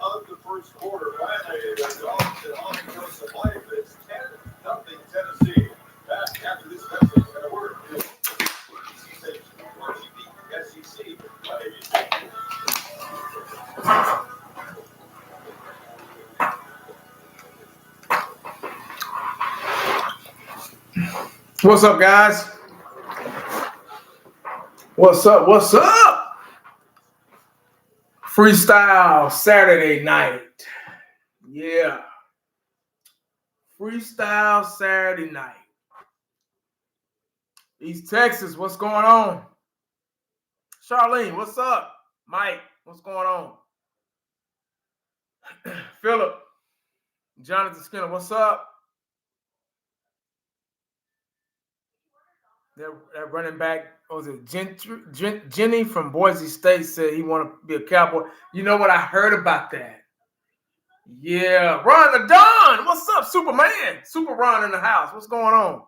of the first quarter, finally, the Dogs and on comes the life. It's 10-0 Tennessee. Back after this message and a word. SEC. What's up, guys? What's up? What's up? Freestyle Saturday night. Yeah. Freestyle Saturday night. East Texas, what's going on? Charlene, what's up? Mike, what's going on? Philip, Jonathan Skinner, what's up? That running back, what was it Jenny from Boise State said he want to be a Cowboy. You know what? I heard about that. Yeah, Ron the Don, what's up, Superman? Super Ron in the house. What's going on?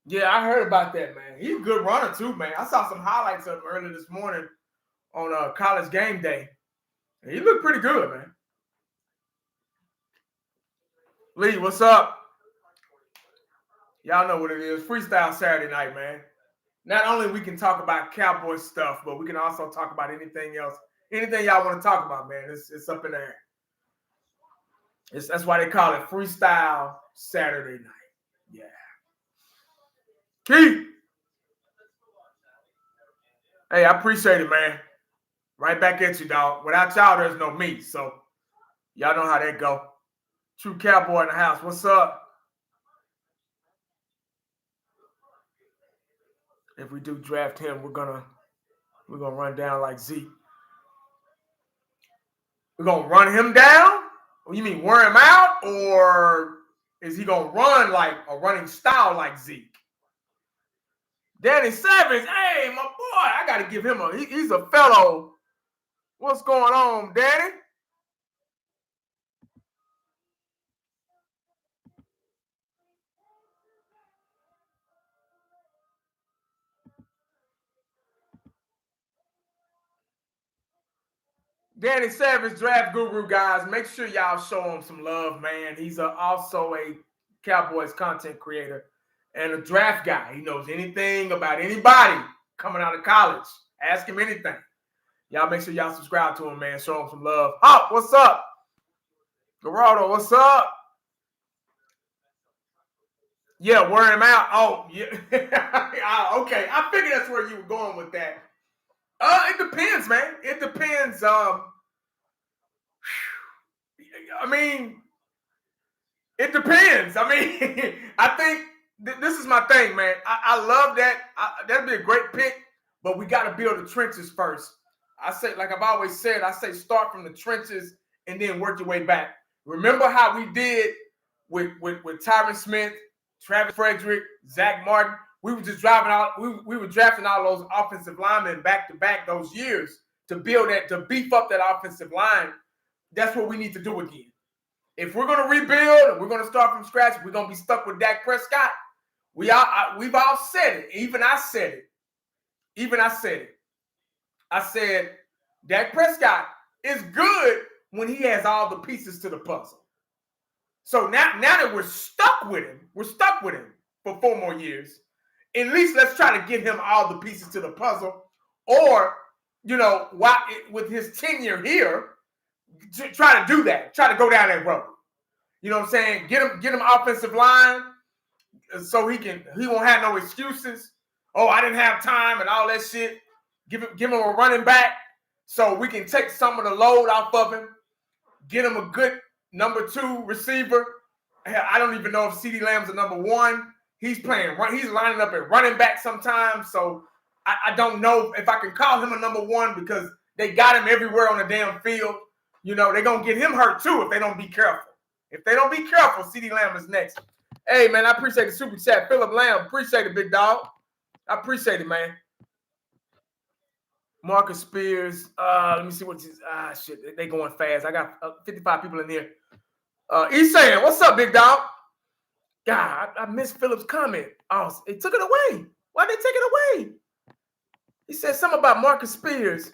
Yeah, I heard about that, man. He's a good runner too, man. I saw some highlights of him earlier this morning on College Game Day. He looked pretty good, man. Lee, what's up? Y'all know what it is. Freestyle Saturday night, man. Not only we can talk about Cowboy stuff, but we can also talk about anything else. Anything y'all want to talk about, man. It's up in the air. That's why they call it Freestyle Saturday night. Yeah. Keith. Hey, I appreciate it, man. Right back at you, dog. Without y'all, there's no me. So y'all know how that go. True Cowboy in the house. What's up? If we do draft him, we're gonna run down like Zeke. We're gonna run him down? You mean wear him out, or is he gonna run like a running style like Zeke? Danny Savage, hey, my boy, I gotta give him he's a fellow. What's going on, Danny? Danny Savage, draft guru, guys. Make sure y'all show him some love, man. He's also a Cowboys content creator and a draft guy. He knows anything about anybody coming out of college. Ask him anything. Y'all make sure y'all subscribe to him, man. Show him some love. Hop, what's up? Geraldo, what's up? Yeah, wear him out. Oh, yeah. Okay. I figured that's where you were going with that. It depends, man. It depends. I mean, it depends. I mean, I think this is my thing, man. I love that. That'd be a great pick, but we got to build the trenches first. I say, like I've always said, I say start from the trenches and then work your way back. Remember how we did with Tyron Smith, Travis Frederick, Zach Martin? We were just driving out. We were drafting all those offensive linemen back to back those years to build that, to beef up that offensive line. That's what we need to do again. If we're going to rebuild and we're going to start from scratch, we're going to be stuck with Dak Prescott. We've all said it. Even I said it. I said Dak Prescott is good when he has all the pieces to the puzzle. So now that we're stuck with him for 4 more years. At least let's try to get him all the pieces to the puzzle, or with his tenure here, try to do that. Try to go down that road. You know what I'm saying? Get him offensive line so he won't have no excuses. Oh, I didn't have time and all that shit. Give him a running back so we can take some of the load off of him. Get him a good number 2 receiver. I don't even know if CeeDee Lamb's a number 1. He's lining up at running back sometimes. So I don't know if I can call him a number 1 because they got him everywhere on the damn field. They're going to get him hurt too if they don't be careful. If they don't be careful, CeeDee Lamb is next. Hey, man, I appreciate the super chat. Philip Lamb, appreciate it, big dog. I appreciate it, man. Marcus Spears. Let me see what this. Shit, they going fast. I got 55 people in here. He's saying, what's up, big dog? God, I missed Philip's comment. Oh, they took it away. Why'd they take it away? He said something about Marcus Spears.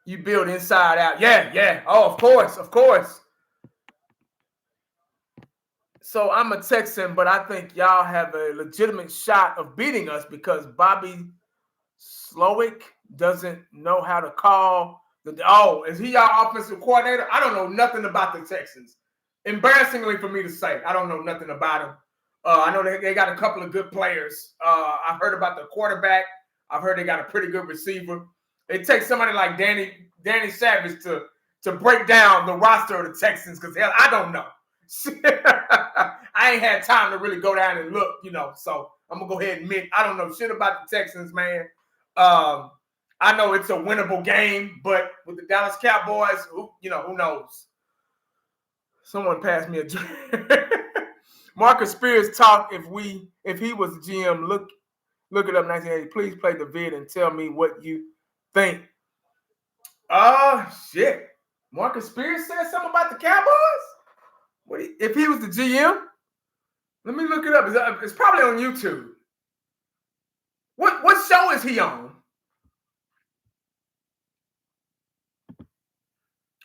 You build inside out. Yeah. Oh, of course. So I'm a Texan, but I think y'all have a legitimate shot of beating us because Bobby Slowick doesn't know how to call. Is he our offensive coordinator? I don't know nothing about the Texans. Embarrassingly for me to say, I don't know nothing about them. I know they got a couple of good players. I've heard about the quarterback. I've heard they got a pretty good receiver. It takes somebody like Danny Savage to break down the roster of the Texans because hell, I don't know. I ain't had time to really go down and look, so I'm going to go ahead and admit I don't know shit about the Texans, man. I know it's a winnable game, but with the Dallas Cowboys, who knows? Someone passed me a drink. Marcus Spears talk if he was GM, look it up 1980. Please play the vid and tell me what you think. Shit. Marcus Spears said something about the Cowboys? If he was the GM? Let me look it up. It's probably on YouTube. What show is he on?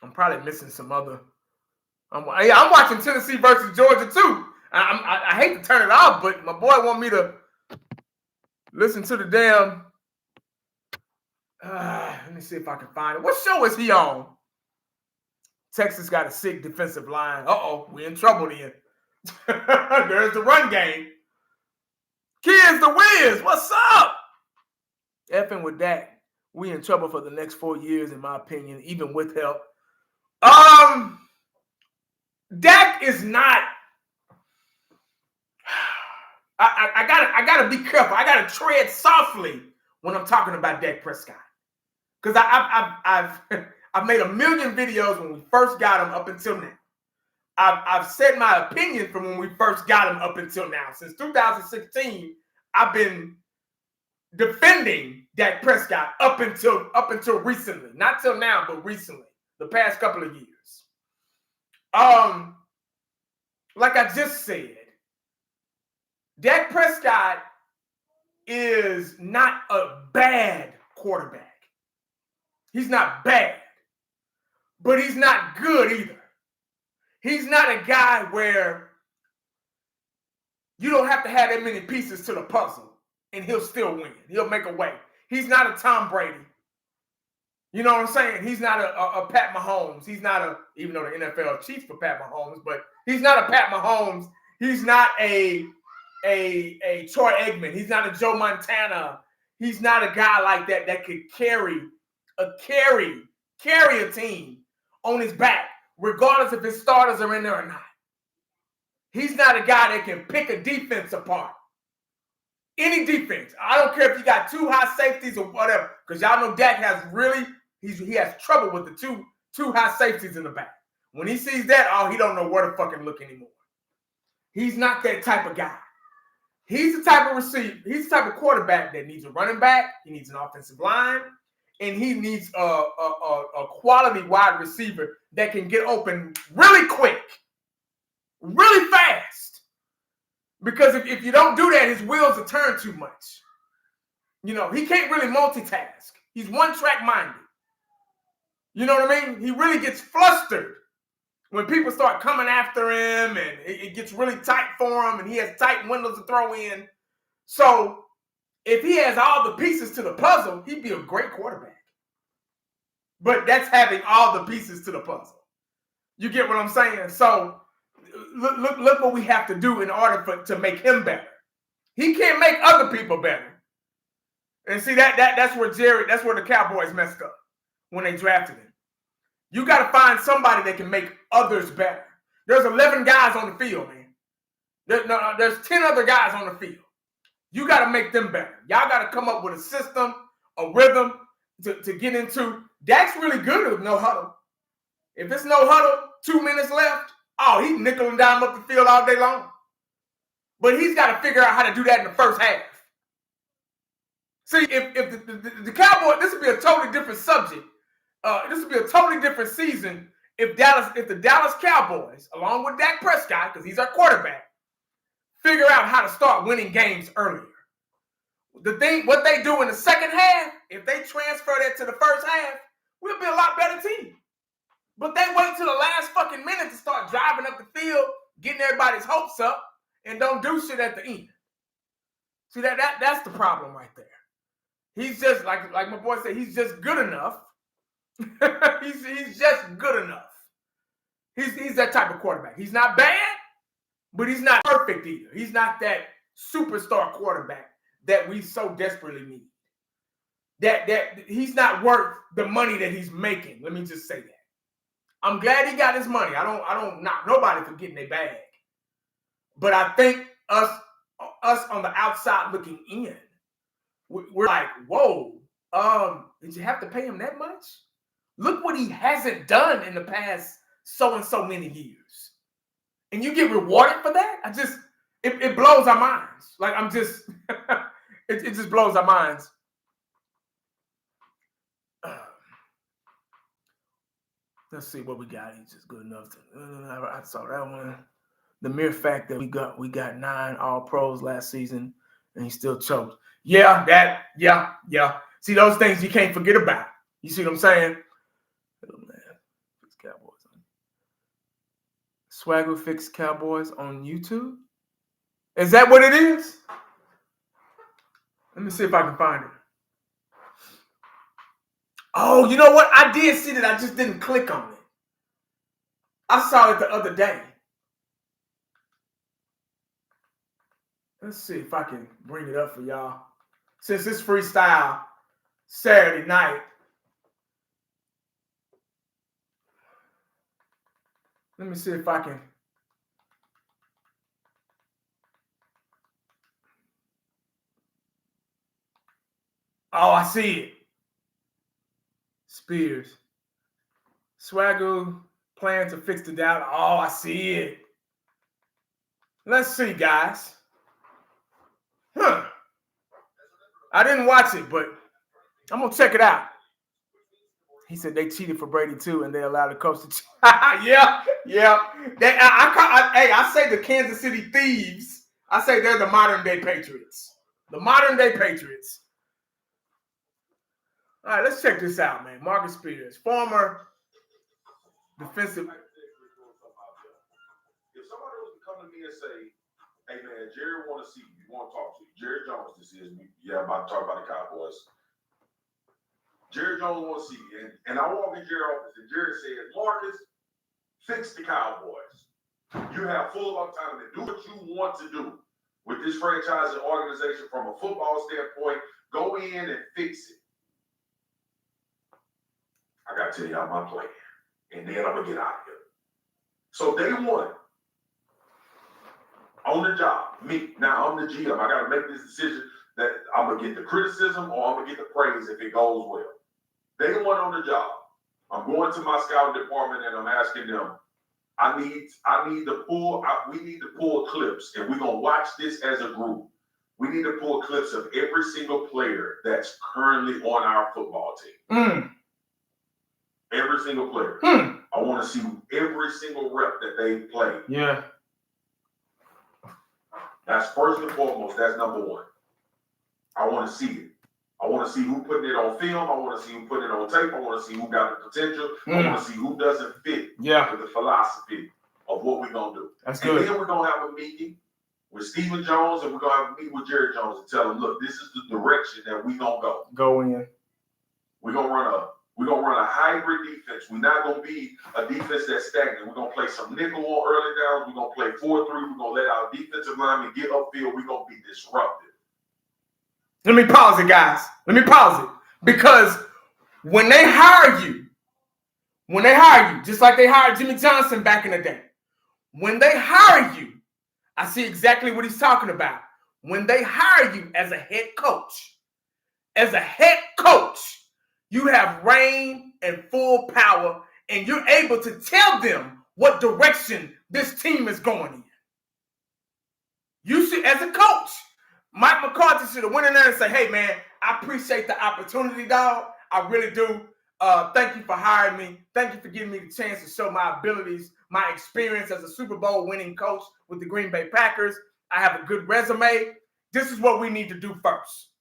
I'm probably missing some other. I'm watching Tennessee versus Georgia too. I hate to turn it off, but my boy want me to listen to the damn. Let me see if I can find it. What show is he on? Texas got a sick defensive line. We're in trouble then. There's the run game. Kids the Wiz, what's up? Effing with Dak. We in trouble for the next 4 years, in my opinion, even with help. Dak is not. I gotta be careful. I gotta tread softly when I'm talking about Dak Prescott, because I've made a million videos when we first got him up until now. I've said my opinion from when we first got him up until now. Since 2016, I've been defending Dak Prescott up until recently. Not till now, but recently. The past couple of years. Like I just said, Dak Prescott is not a bad quarterback. He's not bad, but he's not good either. He's not a guy where you don't have to have that many pieces to the puzzle and he'll still win. He'll make a way. He's not a Tom Brady. You know what I'm saying? He's not a Pat Mahomes. He's not even though the NFL cheats for Pat Mahomes, but he's not a Pat Mahomes. He's not a Troy Aikman. He's not a Joe Montana. He's not a guy like that could carry a team on his back, regardless if his starters are in there or not. He's not a guy that can pick a defense apart. Any defense. I don't care if you got two high safeties or whatever, because y'all know Dak he has trouble with the two high safeties in the back. When he sees that, he don't know where to fucking look anymore. He's not that type of guy. He's the type of receiver. He's the type of quarterback that needs a running back. He needs an offensive line, and he needs a quality wide receiver that can get open really quick, really fast. Because if you don't do that, his wheels will turn too much. He can't really multitask. He's one-track minded. You know what I mean? He really gets flustered when people start coming after him and it gets really tight for him and he has tight windows to throw in. So if he has all the pieces to the puzzle, he'd be a great quarterback. But that's having all the pieces to the puzzle. You get what I'm saying? So look what we have to do in order to make him better. He can't make other people better. And see that's where the Cowboys messed up when they drafted him. You got to find somebody that can make others better. There's 11 guys on the field, man. There's 10 other guys on the field. You got to make them better. Y'all got to come up with a system, a rhythm to get into. Dak's really good with no huddle. If it's no huddle, 2 minutes left, he's nickel and dime up the field all day long. But he's got to figure out how to do that in the first half. See, if the Cowboys, this would be a totally different subject. This would be a totally different season if the Dallas Cowboys, along with Dak Prescott, because he's our quarterback, figure out how to start winning games earlier. What they do in the second half, if they transfer that to the first half, we'll be a lot better team. But they wait till the last fucking minute to start driving up the field, getting everybody's hopes up, and don't do shit at the end. See, that's the problem right there. He's just, like my boy said, he's just good enough. he's just good enough. He's that type of quarterback. He's not bad, but he's not perfect either. He's not that superstar quarterback that we so desperately need. That he's not worth the money that he's making. Let me just say that. I'm glad he got his money. I don't knock nobody for getting their bag. But I think us on the outside looking in, we're like, whoa, did you have to pay him that much? Look what he hasn't done in the past so and so many years. And you get rewarded for that? It blows our minds. Like, it just blows our minds. Let's see what we got. He's just good enough to. I saw that one. The mere fact that we got 9 All-Pros last season and he still choked. Yeah. See, those things you can't forget about. You see what I'm saying? Oh, man. Fix Cowboys. Swagger Fix Cowboys on YouTube? Is that what it is? Let me see if I can find it. Oh, you know what? I did see that. I just didn't click on it. I saw it the other day. Let's see if I can bring it up for y'all. Since it's freestyle Saturday night. Let me see if I can. Oh, I see it. Spears. Swagger plan to fix the doubt. Oh, I see it. Let's see, guys. I didn't watch it, but I'm going to check it out. He said they cheated for Brady, too, and they allowed the coach to cheat. Yeah. I say the Kansas City Thieves. I say they're the modern-day Patriots. The modern-day Patriots. All right, let's check this out, man. Marcus Spears, former defensive. If somebody was to come to me and say, hey, man, Jerry want to see you. You want to talk to you. Jerry Jones, this is me. Yeah, I'm about to talk about the Cowboys. Jerry Jones want to see you. And I walk in Jerry's office, and Jerry says, Marcus, fix the Cowboys. You have full autonomy to do what you want to do with this franchise and organization from a football standpoint. Go in and fix it. I got to tell y'all my plan. And then I'm going to get out of here. So day one, on the job, me. Now I'm the GM. I got to make this decision that I'm going to get the criticism or I'm going to get the praise if it goes well. Day one on the job, I'm going to my scouting department and I'm asking them, we need to pull clips, and we're going to watch this as a group. We need to pull clips of every single player that's currently on our football team. Every single player. I want to see every single rep that they play. Yeah. That's first and foremost. That's number one. I want to see it. I want to see who putting it on film. I want to see who putting it on tape. I want to see who got the potential. I want to see who doesn't fit with the philosophy of what we're going to do. That's good. And then we're going to have a meeting with Stephen Jones and we're going to have a meeting with Jerry Jones and tell him, look, this is the direction that we're going to go. Go in. We're going to run a hybrid defense. We're not going to be a defense that's stagnant. We're going to play some nickel on early downs. We're going to play 4-3. We're going to let our defensive linemen get upfield. We're going to be disruptive. Let me pause it, guys. Let me pause it. Because when they hire you, just like they hired Jimmy Johnson back in the day, when they hire you, I see exactly what he's talking about. When they hire you as a head coach, you have reign and full power, and you're able to tell them what direction this team is going in. You should, as a coach, Mike McCarthy should have went in there and said, hey, man, I appreciate the opportunity, dog. I really do. Thank you for hiring me. Thank you for giving me the chance to show my abilities, my experience as a Super Bowl winning coach with the Green Bay Packers. I have a good resume. This is what we need to do first.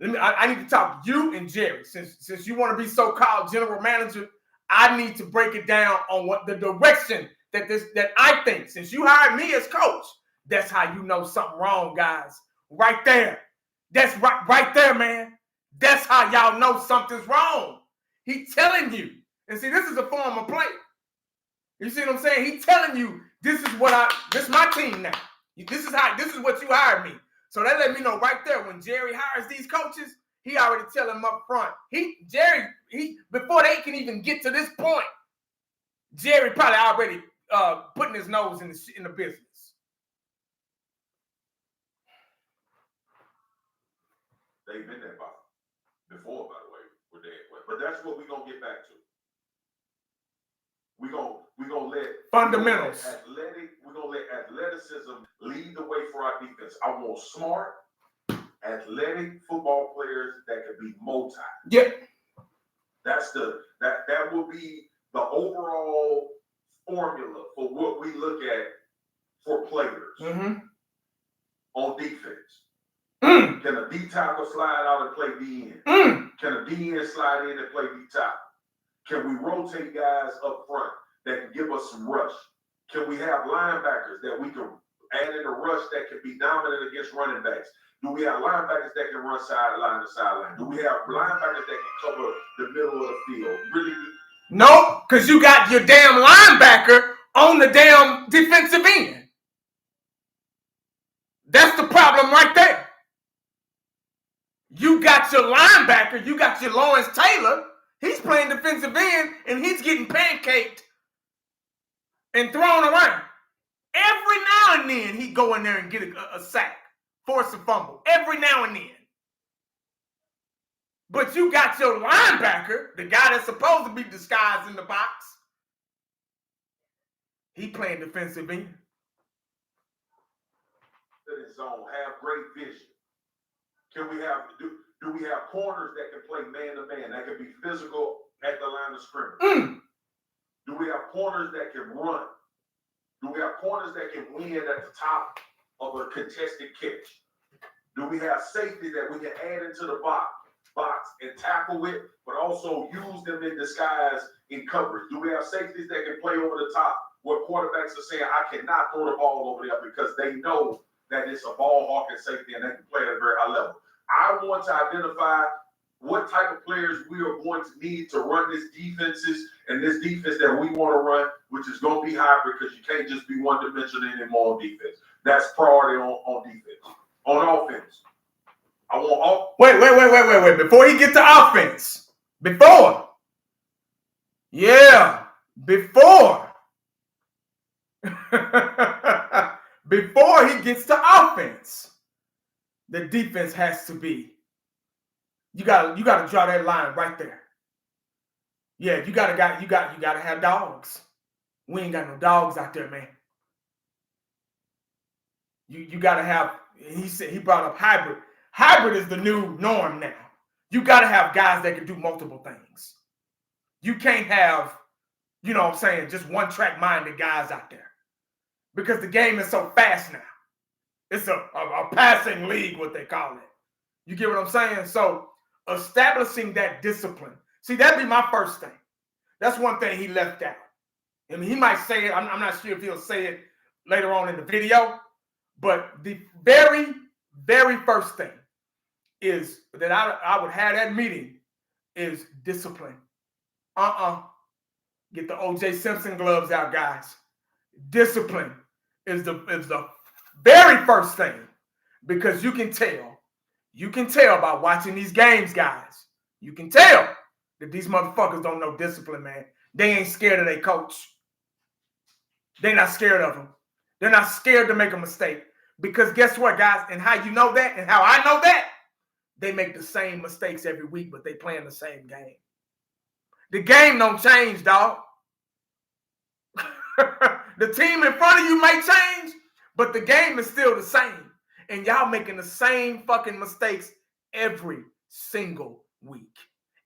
I need to talk to you and Jerry. Since you want to be so-called general manager, I need to break it down on what the direction that I think. Since you hired me as coach, that's how you know something wrong, guys. Right there. That's right there, man. That's how y'all know something's wrong. He's telling you. And see, this is a form of play. You see what I'm saying? He's telling you, this is my team now. This is what you hired me. So that let me know right there when Jerry hires these coaches, he already tell them up front. Jerry, before they can even get to this point, Jerry probably already putting his nose in the business. They've been there before, by the way, with that. But that's what we're gonna get back to. We're gonna let fundamentals. We're gonna let athleticism lead the way for our defense. I want smart, athletic football players that can be multi. Yeah. That will be the overall formula for what we look at for players on defense. Can a D tackle slide out and play D end? Can a D end slide in and play D tackle? Can we rotate guys up front that can give us some rush? Can we have linebackers that we can add in a rush that can be dominant against running backs? Do we have linebackers that can run sideline to sideline? Do we have linebackers that can cover the middle of the field? Really? No, because you got your damn linebacker on the damn defensive end. That's the problem right there. You got your linebacker, you got your Lawrence Taylor. He's playing defensive end, and he's getting pancaked and thrown around. Every now and then, he go in there and get a sack, force a fumble. Every now and then. But you got your linebacker, the guy that's supposed to be disguised in the box. He playing defensive end. In his zone, have great vision. Can we have do we have corners that can play man to man, that can be physical at the line of scrimmage? Do we have corners that can run? Do we have corners that can win at the top of a contested catch? Do we have safety that we can add into the box and tackle with, but also use them in disguise in coverage? Do we have safeties that can play over the top where quarterbacks are saying, I cannot throw the ball over there because they know that it's a ball hawking safety and they can play at a very high level? I want to identify what type of players we are going to need to run this defenses and this defense that we want to run, which is going to be hybrid because you can't just be one dimensional anymore on defense. That's priority on defense. On offense, I want all. Wait. Before he get to offense, before he gets to offense, the defense has to be. You gotta draw that line right there. Yeah, you gotta have dogs. We ain't got no dogs out there, man. You gotta have. He brought up hybrid. Hybrid is the new norm now. You gotta have guys that can do multiple things. You can't have, you know what I'm saying, just one track minded guys out there. Because the game is so fast now. It's a passing league, what they call it. You get what I'm saying? So establishing that discipline. See, that'd be my first thing. That's one thing he left out. I mean, he might say it. I'm not sure if he'll say it later on in the video. But the very, very first thing is that I would have that meeting is discipline. Get the O.J. Simpson gloves out, guys. Discipline is the very first thing, because you can tell by watching these games, guys. You can tell that these motherfuckers don't know discipline, man. They ain't scared of their coach. They're not scared of him. They're not scared to make a mistake. Because guess what, guys? And how you know that and how I know that? They make the same mistakes every week, but they playing the same game. The game don't change, dog. The team in front of you may change, but the game is still the same. And y'all making the same fucking mistakes every single week.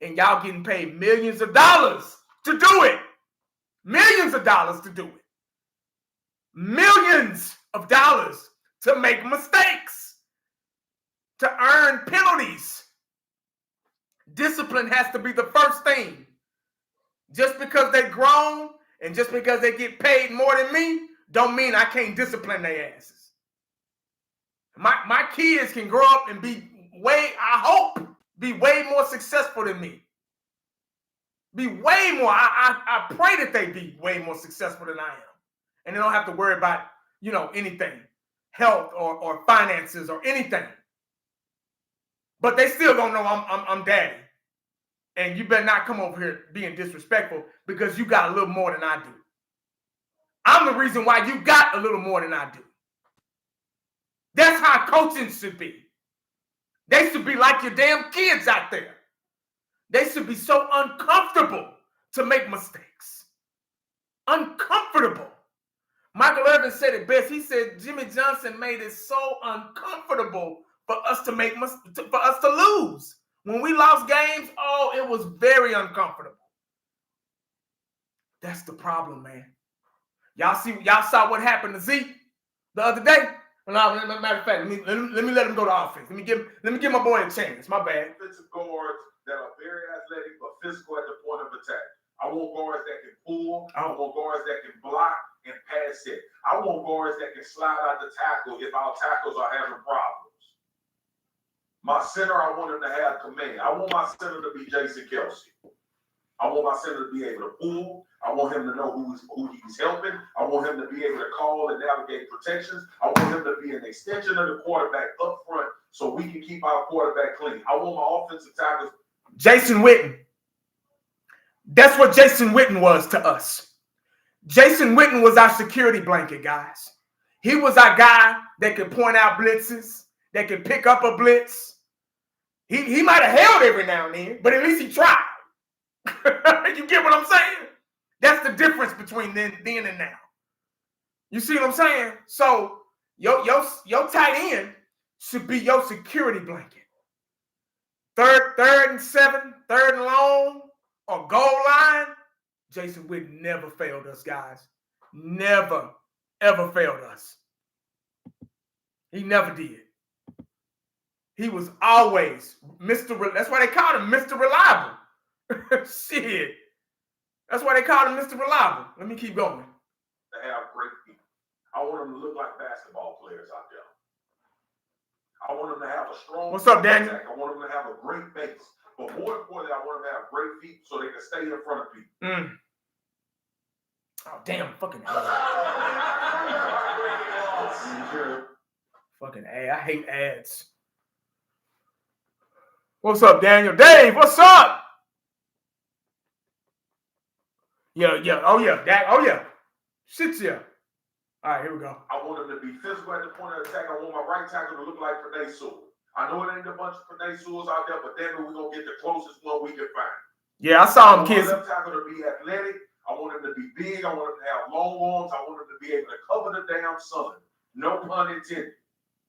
And y'all getting paid millions of dollars to do it. Millions of dollars to do it. Millions of dollars to make mistakes. To earn penalties. Discipline has to be the first thing. Just because they grown and just because they get paid more than me, don't mean I can't discipline their asses. My kids can grow up and be way more successful than me. Be way more. I pray that they be way more successful than I am. And they don't have to worry about, anything, health or finances or anything. But they still don't know I'm daddy. And you better not come over here being disrespectful because you got a little more than I do. I'm the reason why you got a little more than I do. That's how coaching should be. They should be like your damn kids out there. They should be so uncomfortable to make mistakes. Uncomfortable. Michael Irvin said it best. He said Jimmy Johnson made it so uncomfortable for us to lose. When we lost games, it was very uncomfortable. That's the problem, man. Y'all saw what happened to Zeke the other day. Matter of fact, let me let him go to offense. Let me give my boy a chance. My bad. Defensive guards that are very athletic but physical at the point of attack. I want guards that can pull. I want guards that can block and pass it. I want guards that can slide out the tackle if our tackles are having problems. My center, I want him to have command. I want my center to be Jason Kelsey. I want my center to be able to pull. I want him to know who he's helping. I want him to be able to call and navigate protections. I want him to be an extension of the quarterback up front so we can keep our quarterback clean. I want my offensive tackles. Jason Witten. That's what Jason Witten was to us. Jason Witten was our security blanket, guys. He was our guy that could point out blitzes, that could pick up a blitz. He might have held every now and then, but at least he tried. You get what I'm saying? That's the difference between then and now. You see what I'm saying? So your tight end should be your security blanket. Third and 7, third and long, or goal line. Jason Witten never failed us, guys. Never, ever failed us. He never did. He was always that's why they called him Mr. Reliable. Shit. That's why they called him Mr. Reliable. Let me keep going. To have great feet. I want them to look like basketball players out there. I want them to have a strong. What's up, Daniel? I want them to have a great base. But more importantly, I want them to have great feet so they can stay in front of people. Oh, damn. Fucking A. Fucking A. I hate ads. What's up, Daniel? Dave, what's up? Yeah. Oh, yeah. Dak. Oh, yeah. Shit, yeah. All right, here we go. I want them to be physical at the point of attack. I want my right tackle to look like Penei Sewell. I know it ain't a bunch of Penei Sewells out there, but damn it, we're going to get the closest one we can find. Yeah, I saw him kiss. I want my left tackle to be athletic. I want him to be big. I want him to have long arms. I want him to be able to cover the damn sun. No pun intended.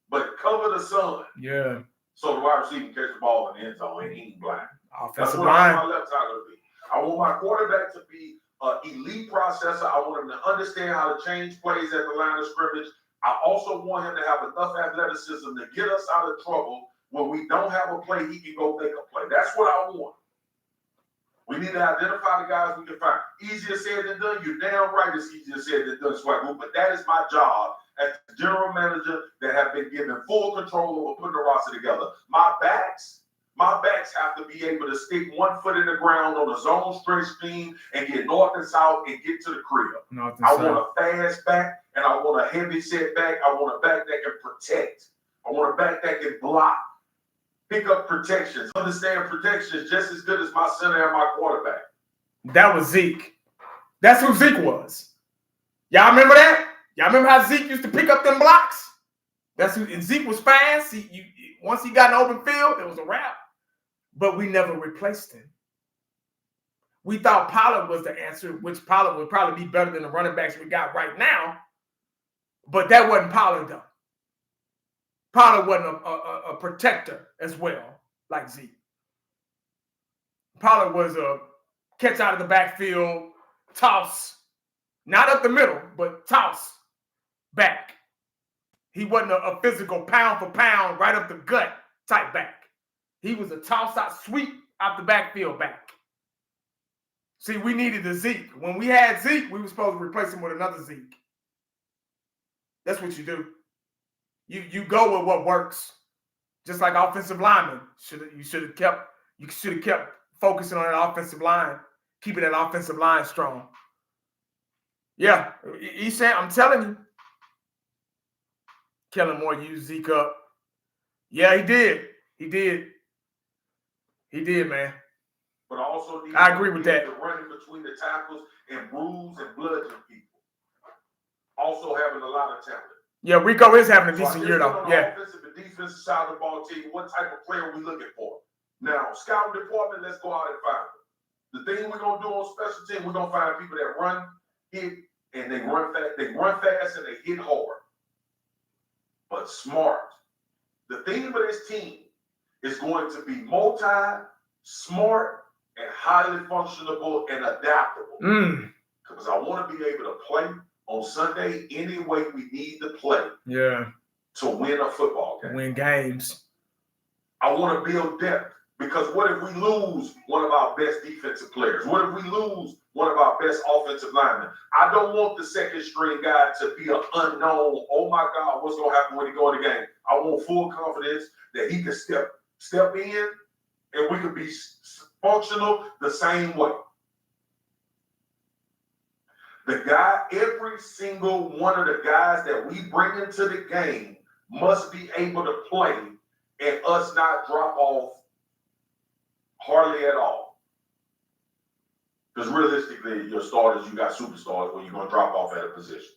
But cover the sun. Yeah. So the wide receiver can catch the ball in the end zone and he ain't blind. Offensive That's what line. I want my left tackle to be. I want my quarterback to be an elite processor. I want him to understand how to change plays at the line of scrimmage. I also want him to have enough athleticism to get us out of trouble. When we don't have a play, he can go make a play. That's what I want. We need to identify the guys we can find. Easier said than done. You're damn right it's easier said than done, Swagoo. But that is my job as the general manager that have been given full control over putting the roster together. My backs have to be able to stick one foot in the ground on a zone stretch scheme and get north and south and get to the crib. I want a fast back and I want a heavy set back. I want a back that can protect. I want a back that can block. Pick up protections. Understand protections just as good as my center and my quarterback. That was Zeke. That's who Zeke was. Y'all remember that? Y'all remember how Zeke used to pick up them blocks? And Zeke was fast. Once he got in open field, it was a wrap. But we never replaced him. We thought Pollard was the answer, which Pollard would probably be better than the running backs we got right now. But that wasn't Pollard, though. Pollard wasn't a protector as well, like Zeke. Pollard was a catch out of the backfield, toss, not up the middle, but toss back. He wasn't a physical pound for pound, right up the gut type back. He was a toss out, sweep out the backfield back. See, we needed a Zeke. When we had Zeke, we were supposed to replace him with another Zeke. That's what you do. You go with what works. Just like offensive linemen. You should have kept focusing on that offensive line, keeping that offensive line strong. Yeah, he's saying, I'm telling you. Kellen Moore used Zeke up. Yeah, he did. He did, man. But also I agree with that. The running between the tackles and bruise and bludgeon people. Also having a lot of talent. Yeah, Rico is having a decent year, though. On Yeah. the offensive and defensive side of the ball, tell you what type of player we looking for. Now, scouting department, let's go out and find them. The thing we're gonna do on special team, we're gonna find people that run, hit, and they run fast. They run fast and they hit hard, but smart. The theme of this team is going to be smart, and highly functionable and adaptable. Because I want to be able to play on Sunday any way we need to play. Yeah. To win a football game. Win games. I want to build depth. Because what if we lose one of our best defensive players? What if we lose one of our best offensive linemen? I don't want the second string guy to be an unknown. Oh my God, what's going to happen when he go in the game? I want full confidence that he can step in and we can be functional the same way. Every single one of the guys that we bring into the game must be able to play and us not drop off hardly at all. Because realistically, your starters, you got superstars where you're going to drop off at a position.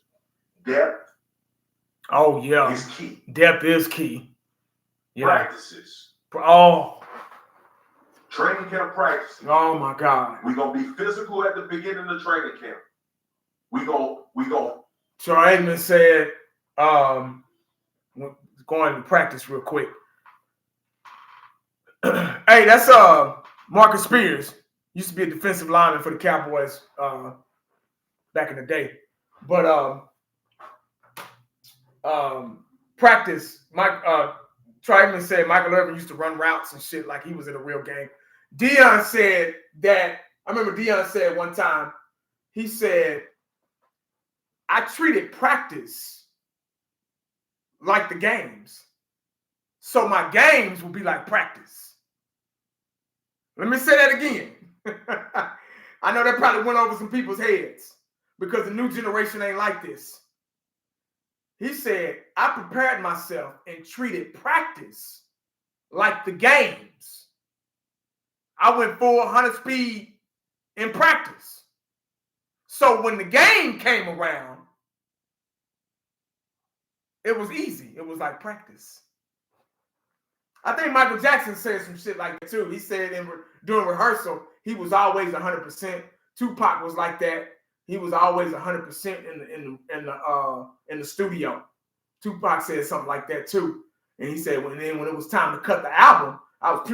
Depth. Oh, yeah. Is key. Depth is key. Yeah. Practices. Oh. Training camp practices. Oh, my God. We're going to be physical at the beginning of training camp. We go. Troy Aikman said, going to practice real quick. Hey, that's Marcus Spears. Used to be a defensive lineman for the Cowboys back in the day. But practice, Troy Aikman said Michael Irvin used to run routes and shit like he was in a real game. Deion said that, I remember Deion said one time, he said, I treated practice like the games. So my games will be like practice. Let me say that again. I know that probably went over some people's heads because the new generation ain't like this. He said, I prepared myself and treated practice like the games. I went full 100 speed in practice. So when the game came around, it was easy. It was like practice. I think Michael Jackson said some shit like that too. He said during rehearsal, he was always 100%. Tupac was like that. He was always 100% in the studio. Tupac said something like that too. And he said when it was time to cut the album, I was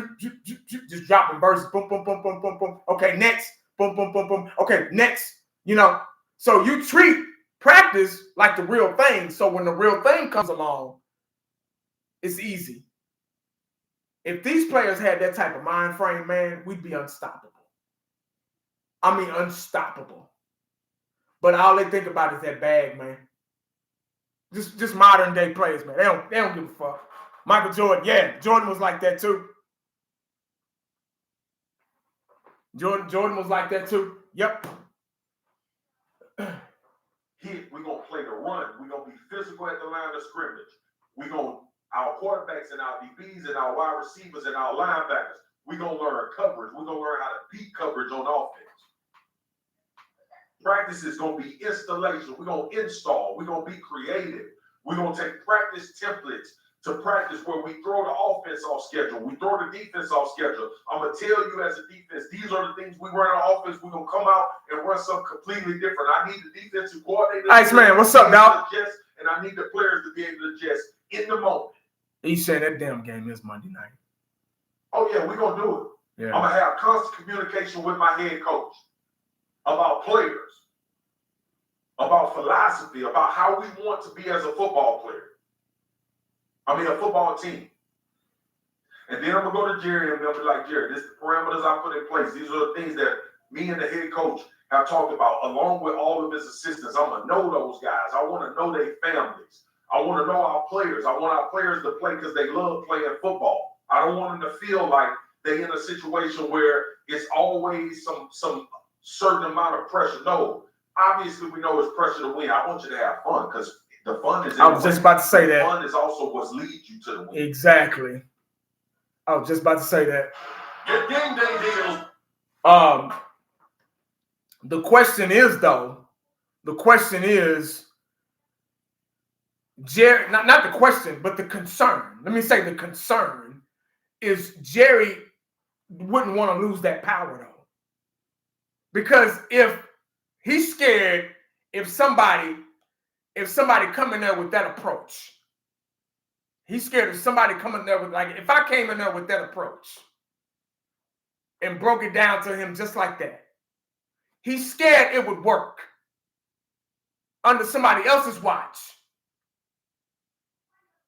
just dropping verses. Boom, boom, boom, boom, boom, boom. Okay, next. Boom, boom, boom, boom. Okay, next. You know, so you treat practice like the real thing. So when the real thing comes along, it's easy. If these players had that type of mind frame, man, we'd be unstoppable. I mean, unstoppable. But all they think about is that bag, man. Just modern day players, man. They don't give a fuck. Michael Jordan, yeah, Jordan was like that too. Jordan was like that too. Yep. We're going to play the run. We're going to be physical at the line of scrimmage. Our quarterbacks and our DBs and our wide receivers and our linebackers, we're going to learn coverage. We're going to learn how to beat coverage on offense. Practice is going to be installation. We're going to install. We're going to be creative. We're going to take practice templates to practice where we throw the offense off schedule. We throw the defense off schedule. I'm going to tell you as a defense, these are the things we run on offense. We're going to come out and run something completely different. I need the defensive coordinator. Ice man, what's up, dog? And I need the players to be able to adjust in the moment. He said that damn game is Monday night. Oh, yeah, we're going to do it. Yeah. I'm going to have constant communication with my head coach about players, about philosophy, about how we want to be as a football player. I mean, a football team. And then I'm going to go to Jerry and they'll be like, Jerry, this is the parameters I put in place. These are the things that me and the head coach have talked about, along with all of his assistants. I'm going to know those guys. I want to know their families. I want to know our players. I want our players to play because they love playing football. I don't want them to feel like they're in a situation where it's always some certain amount of pressure. No, obviously we know it's pressure to win. I want you to have fun because the fun is in I was just about to say that. Fun is also what leads you to the win. Exactly. I was just about to say that. Get game day deals. The question is, Jerry, not the question, but the concern. Let me say the concern is Jerry wouldn't want to lose that power though. Because if he's scared, if somebody come in there with that approach, he's scared of somebody coming there with, like, if I came in there with that approach and broke it down to him just like that, he's scared it would work under somebody else's watch.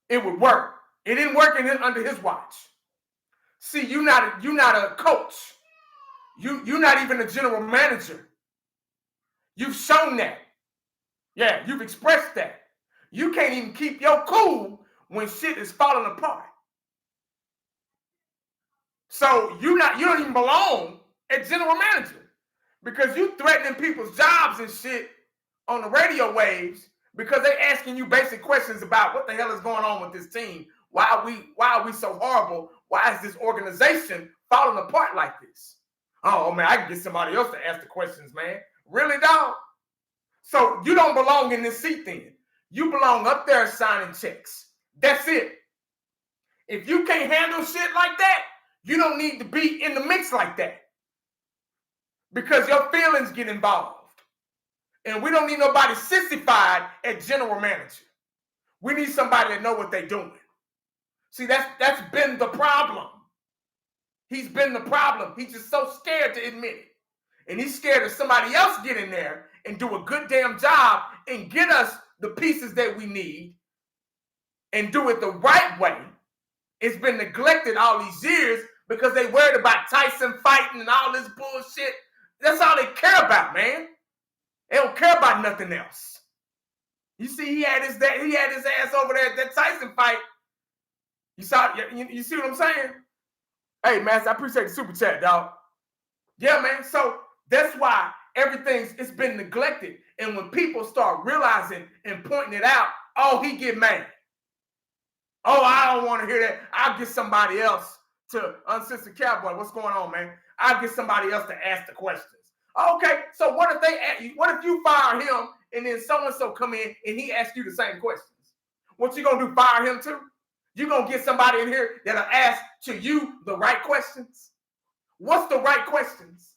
It would work. It didn't work under his watch. See, you're not a coach. You're not even a general manager. You've shown that. Yeah, you've expressed that. You can't even keep your cool when shit is falling apart. So you don't even belong as general manager because you threatening people's jobs and shit on the radio waves because they asking you basic questions about what the hell is going on with this team. Why are we so horrible? Why is this organization falling apart like this? Oh man, I can get somebody else to ask the questions, man. Really, dog? So you don't belong in this seat then. You belong up there signing checks. That's it. If you can't handle shit like that, you don't need to be in the mix like that. Because your feelings get involved. And we don't need nobody sissified as general manager. We need somebody that know what they're doing. See, that's been the problem. He's been the problem. He's just so scared to admit it. And he's scared of somebody else get in there and do a good damn job and get us the pieces that we need and do it the right way. It's been neglected all these years because they worried about Tyson fighting and all this bullshit. That's all they care about, man. They don't care about nothing else. You see, he had his ass over there at that Tyson fight. You see what I'm saying? Hey, Master, I appreciate the super chat, dog. Yeah, man. So that's why it's been neglected. And when people start realizing and pointing it out, oh, he get mad. Oh, I don't want to hear that. I'll get somebody else to Uncensored Cowboy. What's going on, man? I'll get somebody else to ask the questions. Okay, so what if you fire him and then so-and-so come in and he asks you the same questions? What you gonna do, fire him too? You gonna get somebody in here that'll ask to you the right questions? What's the right questions?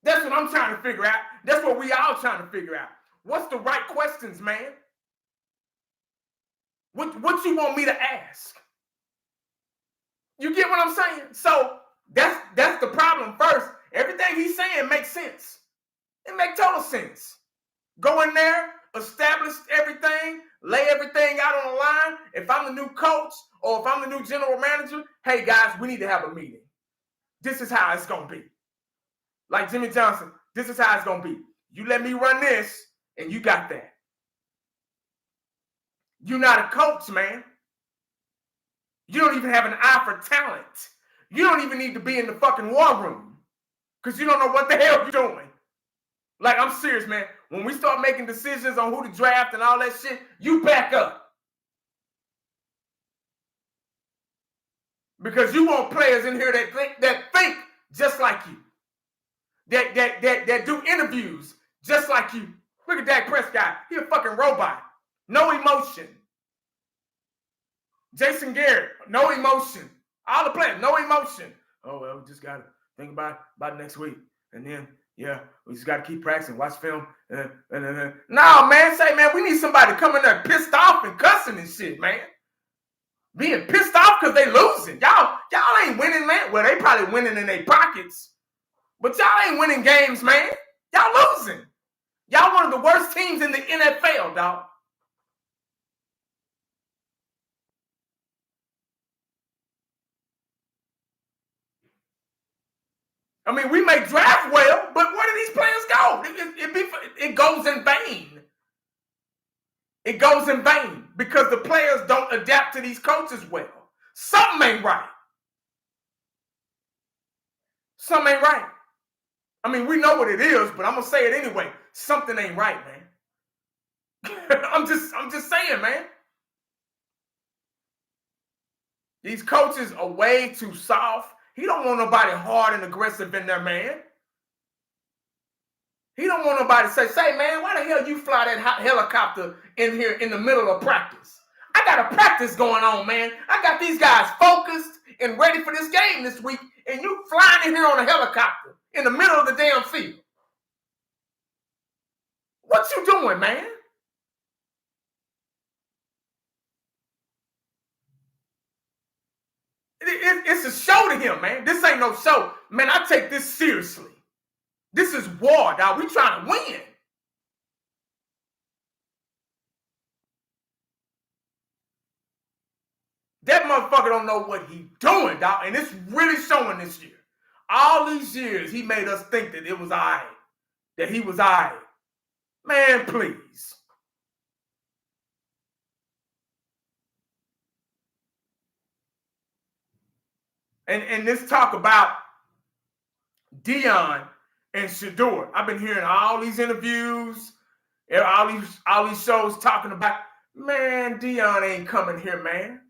That's what I'm trying to figure out. That's what we all trying to figure out. What's the right questions, man? What you want me to ask? You get what I'm saying? So that's the problem first. Everything he's saying makes sense. It makes total sense. Go in there, establish everything, lay everything out on the line. If I'm the new coach or if I'm the new general manager, hey guys, we need to have a meeting. This is how it's gonna be. Like Jimmy Johnson, this is how it's gonna be. You let me run this, and you got that. You're not a coach, man. You don't even have an eye for talent. You don't even need to be in the fucking war room because you don't know what the hell you're doing. Like, I'm serious, man. When we start making decisions on who to draft and all that shit, you back up. Because you want players in here that think just like you. That do interviews just like you. Look at Dak Prescott. He a fucking robot. No emotion. Jason Garrett, no emotion. All the players, no emotion. Oh, well, we just got to think about next week. And then, yeah, we just got to keep practicing, watch film. No, man, we need somebody coming there pissed off and cussing and shit, man. Being pissed off because they losing. Y'all ain't winning, man. Well, they probably winning in their pockets. But y'all ain't winning games, man. Y'all losing. Y'all one of the worst teams in the NFL, dog. I mean, we may draft well, but where do these players go? It goes in vain. It goes in vain because the players don't adapt to these coaches well. Something ain't right. Something ain't right. I mean, we know what it is, but I'm gonna say it anyway. Something ain't right, man. I'm just saying, man. These coaches are way too soft. He don't want nobody hard and aggressive in there, man. He don't want nobody to say, man, why the hell you fly that helicopter in here in the middle of practice? I got a practice going on, man. I got these guys focused and ready for this game this week, and you flying in here on a helicopter in the middle of the damn field. What you doing, man? It's a show to him, man. This ain't no show. Man, I take this seriously. This is war, dog. We trying to win. That motherfucker don't know what he doing, dog. And it's really showing this year. All these years, he made us think that it was all right. That he was all right. Man, please. And this talk about Deion and Shador. I've been hearing all these interviews, all these shows talking about, man, Deion ain't coming here, man.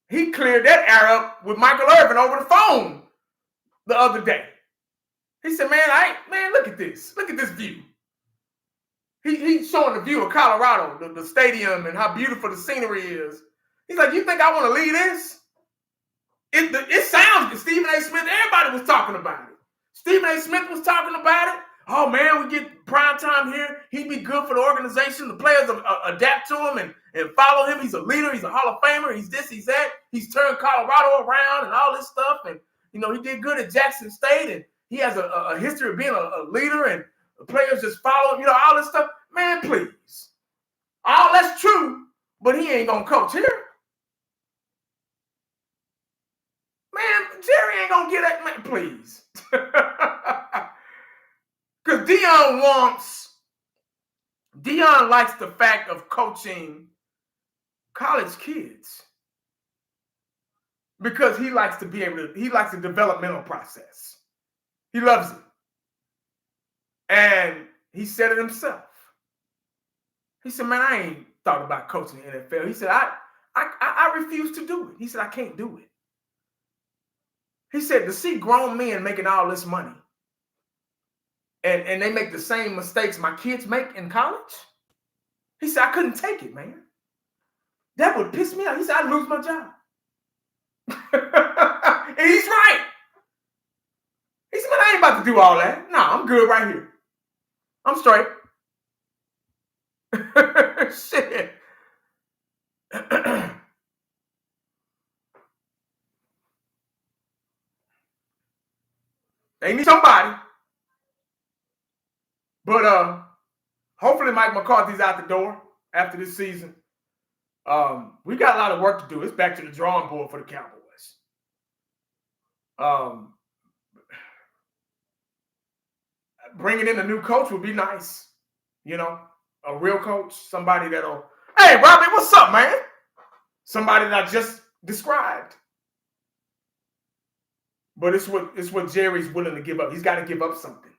He cleared that air up with Michael Irvin over the phone the other day. He said, man, look at this. Look at this view. He's showing the view of Colorado, the stadium, and how beautiful the scenery is. He's like, you think I want to leave this? It sounds good. Stephen A. Smith, everybody was talking about it. Stephen A. Smith was talking about it. Oh, man, we get prime time here. He'd be good for the organization. The players adapt to him and follow him. He's a leader. He's a Hall of Famer. He's this, he's that. He's turned Colorado around and all this stuff. And, he did good at Jackson State. And he has a history of being a leader. And the players just follow him, all this stuff. Man, please. All that's true, but he ain't going to coach here. Man, Jerry ain't gonna get that, man, please. Because Deion likes the fact of coaching college kids. Because he likes the developmental process. He loves it. And he said it himself. He said, man, I ain't thought about coaching the NFL. He said, I refuse to do it. He said, I can't do it. He said, to see grown men making all this money and they make the same mistakes my kids make in college, he said, I couldn't take it, man. That would piss me off. He said, I'd lose my job. And he's right. He said, man, I ain't about to do all that. No, I'm good right here. I'm straight. Shit. They need somebody. But hopefully Mike McCarthy's out the door after this season. We got a lot of work to do. It's back to the drawing board for the Cowboys. Bringing in a new coach would be nice. A real coach, somebody that'll, hey, Robbie, what's up, man? Somebody that I just described. But it's what Jerry's willing to give up. He's got to give up something.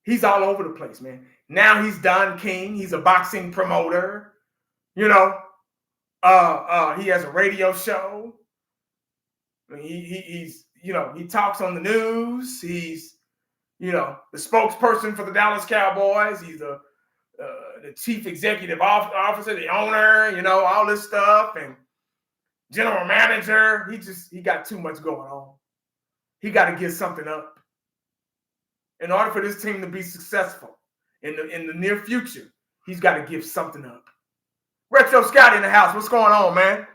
He's all over the place, man. Now he's Don King. He's a boxing promoter. He has a radio show. He's he talks on the news. He's the spokesperson for the Dallas Cowboys. He's the chief executive officer, the owner. All this stuff, and general manager. He got too much going on. He got to give something up. In order for this team to be successful in the near future, he's got to give something up. Retro Scott in the house. What's going on, man?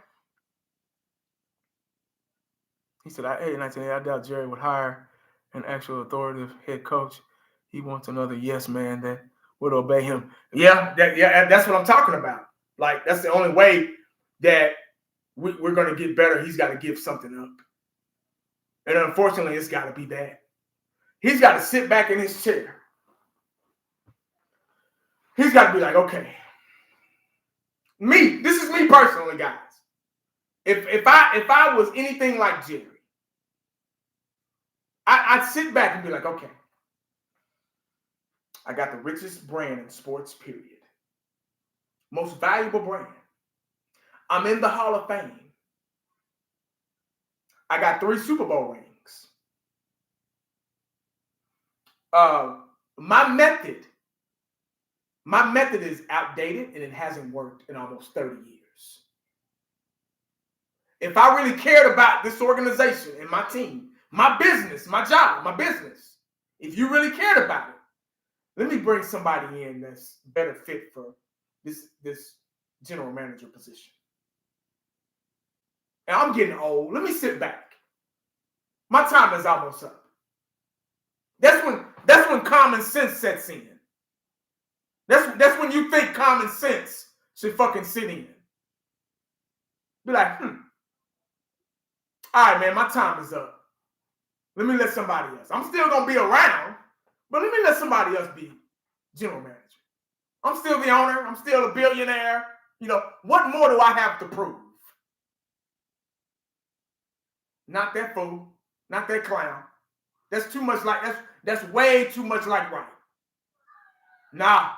He said, I doubt Jerry would hire an actual authoritative head coach. He wants another yes man that would obey him. Yeah, that's what I'm talking about. Like, that's the only way that we're going to get better. He's got to give something up. And unfortunately, it's got to be that. He's got to sit back in his chair. He's got to be like, okay, this is me personally, guys. If I was anything like Jerry, I'd sit back and be like, okay, I got the richest brand in sports, period. Most valuable brand. I'm in the Hall of Fame. I got 3 Super Bowl rings. My method is outdated and it hasn't worked in almost 30 years. If I really cared about this organization and my team, my business, my job, my business, if you really cared about it, let me bring somebody in that's better fit for this general manager position. And I'm getting old. Let me sit back. My time is almost up. That's when common sense sets in. That's when you think common sense should fucking sit in. Be like, all right, man, my time is up. Let me let somebody else. I'm still gonna be around, but let me let somebody else be general manager. I'm still the owner. I'm still a billionaire. You know, what more do I have to prove? Not that fool. Not that clown. That's too much like, that's way too much like right. Nah.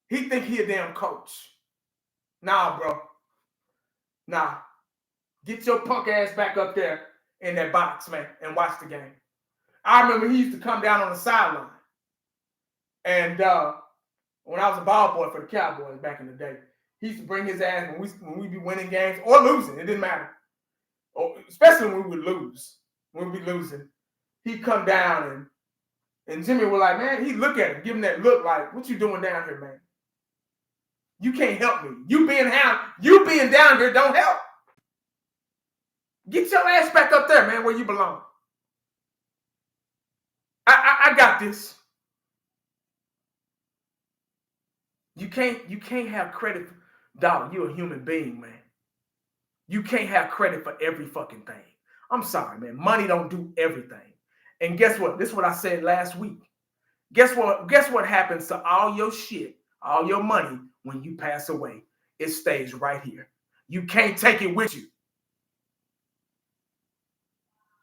He think he a damn coach. Nah, bro. Nah. Get your punk ass back up there in that box, man, and watch the game. I remember he used to come down on the sideline. And when I was a ball boy for the Cowboys back in the day, he used to bring his ass when we be winning games or losing. It didn't matter. Or, especially when we would lose. When we be losing, he'd come down and Jimmy was like, man, he'd look at him, give him that look like, what you doing down here, man? You can't help me. You being down here don't help. Get your ass back up there, man, where you belong. I got this. You can't have credit. Dog, you're a human being, man. You can't have credit for every fucking thing. I'm sorry, man. Money don't do everything. And guess what? This is what I said last week. Guess what happens to all your shit, all your money when you pass away? It stays right here. You can't take it with you.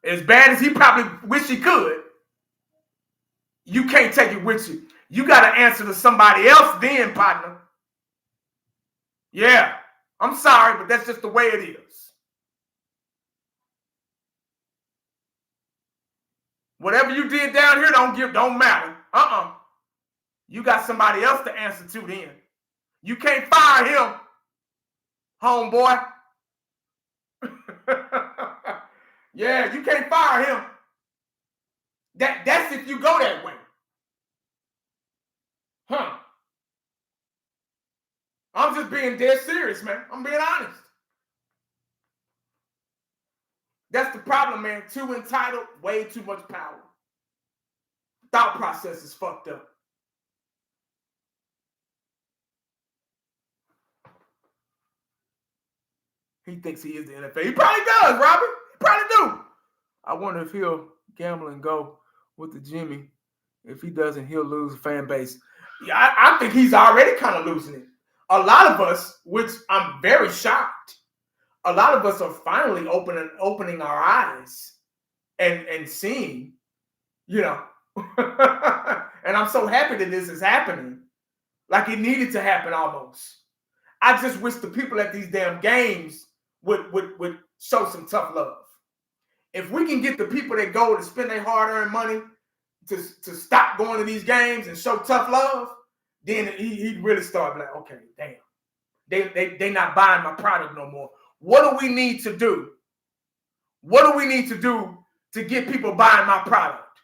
As bad as he probably wish he could, you can't take it with you. You got to answer to somebody else then, partner. Yeah, I'm sorry, but that's just the way it is. Whatever you did down here don't matter. You got somebody else to answer to then. You can't fire him, homeboy. Yeah, you can't fire him. That's if you go that way. I'm just being dead serious, man. I'm being honest. That's the problem, man. Too entitled, way too much power. Thought process is fucked up. He thinks he is the NFL. He probably does, Robert. He probably do. I wonder if he'll gamble and go with the Jimmy. If he doesn't, he'll lose the fan base. Yeah, I think he's already kind of losing it. A lot of us, which I'm very shocked, a lot of us are finally opening our eyes and seeing, you know. And I'm so happy that this is happening. Like it needed to happen almost. I just wish the people at these damn games would show some tough love. If we can get the people that go to spend their hard-earned money to stop going to these games and show tough love, then he'd really start like, okay, damn. They not buying my product no more. What do we need to do? What do we need to do to get people buying my product?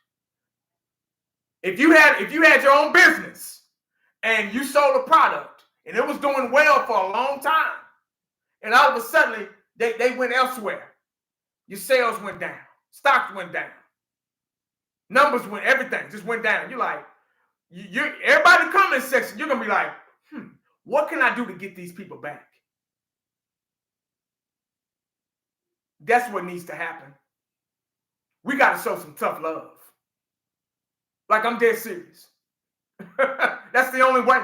If you had your own business and you sold a product and it was doing well for a long time, and all of a sudden they went elsewhere, your sales went down, stocks went down, numbers went, everything just went down. You're like, everybody in the comment section, you're gonna be like, what can I do to get these people back? That's what needs to happen. we got to show some tough love. Like, I'm dead serious. That's the only way.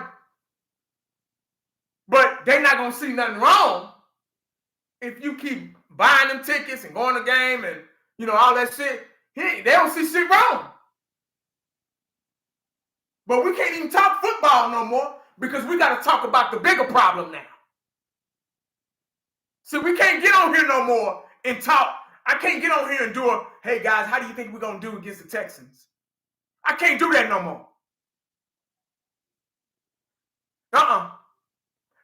But they're not going to see nothing wrong if you keep buying them tickets and going to the game and, all that shit. They don't see shit wrong. But we can't even talk football no more because we got to talk about the bigger problem now. See, we can't get on here no more and talk. I can't get on here and do hey, guys, how do you think we're going to do against the Texans? I can't do that no more.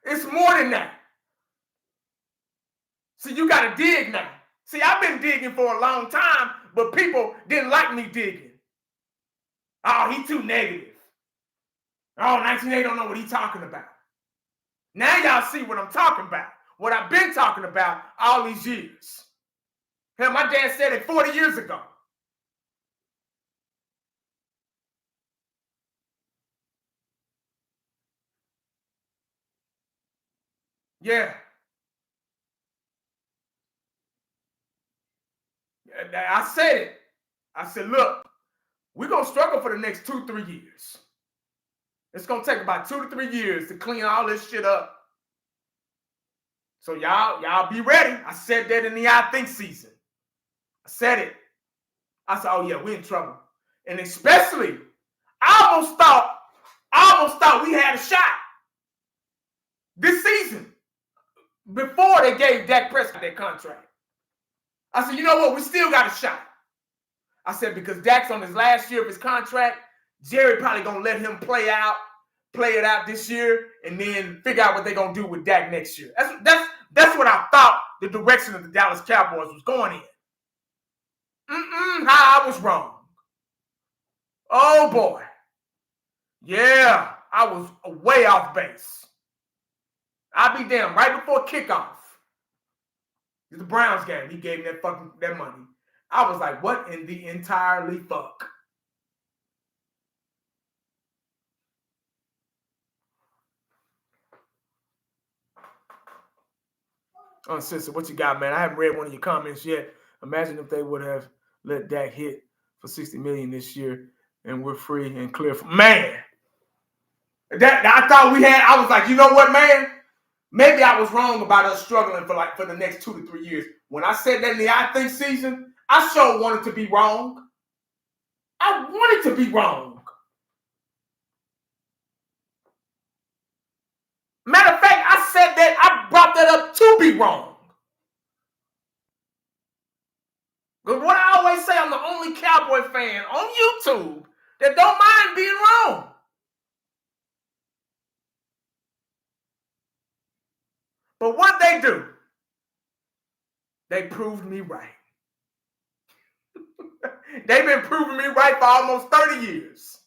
It's more than that. See, you got to dig now. See, I've been digging for a long time, but people didn't like me digging. Oh, he too negative. Oh, 1980 don't know what he's talking about. Now y'all see what I'm talking about. What I've been talking about all these years. Hell, my dad said it 40 years ago. Yeah. I said it. I said, look, we're going to struggle for the next 2-3 years. It's going to take about 2 to 3 years to clean all this shit up. So y'all be ready. I said that in the I Think season. I said it. I said, oh yeah, we're in trouble. And especially, I almost thought we had a shot this season before they gave Dak Prescott that contract. I said, you know what? We still got a shot. I said, because Dak's on his last year of his contract, Jerry probably going to let him play it out this year, and then figure out what they're going to do with Dak next year. That's what I thought the direction of the Dallas Cowboys was going in. How I was wrong. Oh, boy. Yeah, I was way off base. I'll be damned. Right before kickoff, the Browns game, he gave me that money. I was like, what in the entirely fuck? Oh, sister, what you got, man? I haven't read one of your comments yet. Imagine if they would have let Dak hit for $60 million this year and we're free and clear. Man, that I thought we had. I was like, you know what, man? Maybe I was wrong about us struggling for the next 2 to 3 years. When I said that in the I Think season, I sure wanted to be wrong. I wanted to be wrong. Matter of fact, I said that, I brought that up to be wrong. But what I always say, I'm the only Cowboy fan on YouTube that don't mind being wrong. But what they do, they proved me right. They've been proving me right for almost 30 years.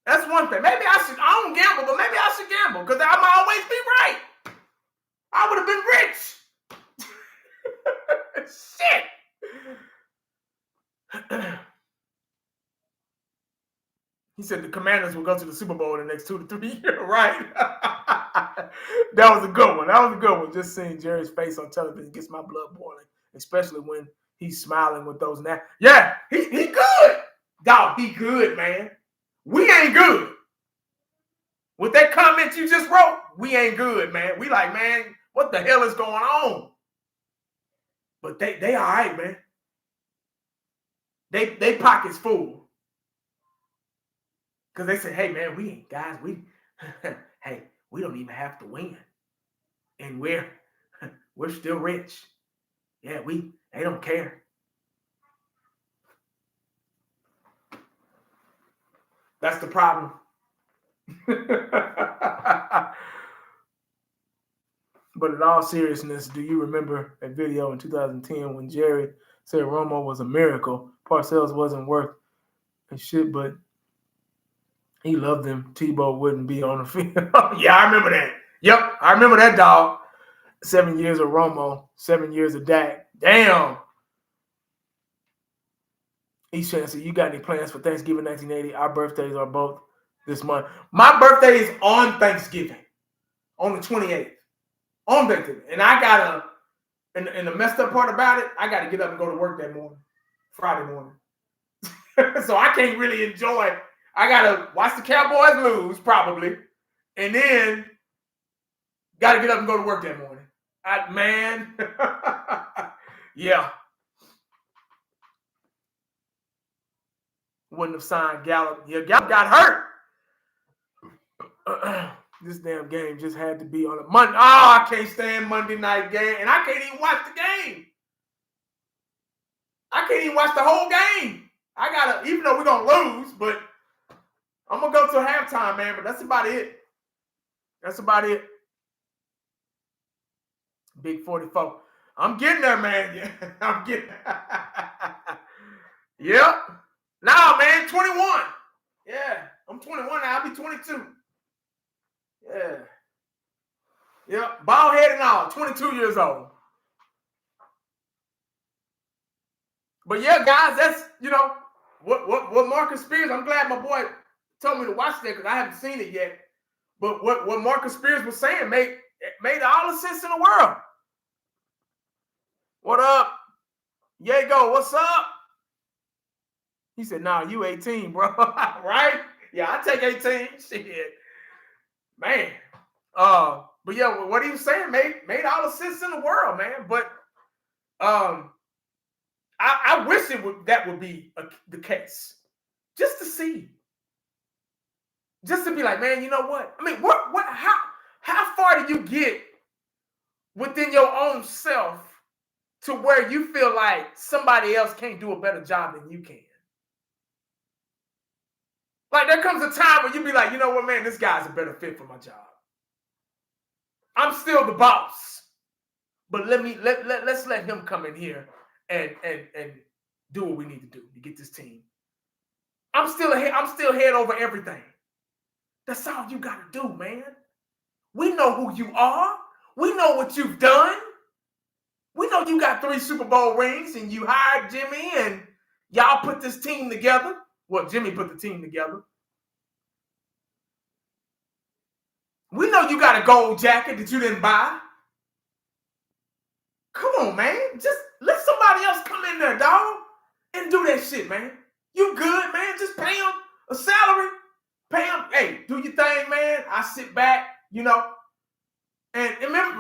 That's one thing. Maybe I don't gamble, but maybe I should gamble because I'm always be right. I would have been rich. Shit. He said the Commanders will go to the Super Bowl in the next 2 to 3 years, right? That was a good one. Just seeing Jerry's face on television gets my blood boiling, especially when he's smiling with those now. Yeah, he good. Dog, he good, man. We ain't good. With that comment you just wrote, we ain't good, man. We like, man, what the hell is going on? But they all right, man. They pockets full. Because they say, hey, man, we don't even have to win. And we're still rich. Yeah, they don't care. That's the problem. But in all seriousness, do you remember a video in 2010 when Jerry said Romo was a miracle? Parcells wasn't worth a shit, but he loved him. Tebow wouldn't be on the field. Yeah, I remember that. Yep, I remember that, dog. 7 years of Romo, 7 years of Dak. Damn. East Chance, you got any plans for Thanksgiving 1980? Our birthdays are both this month. My birthday is on Thanksgiving, on the 28th. On Thanksgiving. And I got And the messed up part about it, I got to get up and go to work that morning, Friday morning. So I can't really enjoy. I got to watch the Cowboys lose, probably. And then got to get up and go to work that morning. Man. Yeah. Wouldn't have signed Gallup. Yeah, Gallup got hurt. This damn game just had to be on a Monday. Oh, I can't stand Monday night game. And I can't even watch the game. I can't even watch the whole game. I gotta, even though we're gonna lose, but I'm gonna go till halftime, man. But that's about it. That's about it. Big 44. I'm getting there, man. Yeah, I'm getting Yep. Nah, man, 21. Yeah, I'm 21 now. I'll be 22. Yeah. Yep. Bald head and all. 22 years old. But yeah, guys, that's, what Marcus Spears, I'm glad my boy told me to watch that because I haven't seen it yet. But what Marcus Spears was saying made all the sense in the world. What up? Yago, what's up? He said, nah, you 18, bro. Right? Yeah, I take 18. Shit. Man. But yeah, what he was saying made all the sense in the world, man. But I wish that would be the case. Just to see. Just to be like, man, you know what? I mean, how far do you get within your own self to where you feel like somebody else can't do a better job than you can? Like, there comes a time where you be like, you know what, man, this guy's a better fit for my job. I'm still the boss. But let's let him come in here and do what we need to do to get this team. I'm still head over everything. That's all you gotta do, man. We know who you are. We know what you've done. We know you got 3 Super Bowl rings and you hired Jimmy and y'all put this team together. Well, Jimmy put the team together. We know you got a gold jacket that you didn't buy. Come on, man. Just let somebody else come in there, dog, and do that shit, man. You good, man. Just pay them a salary. Pay them. Hey, do your thing, man. I sit back, And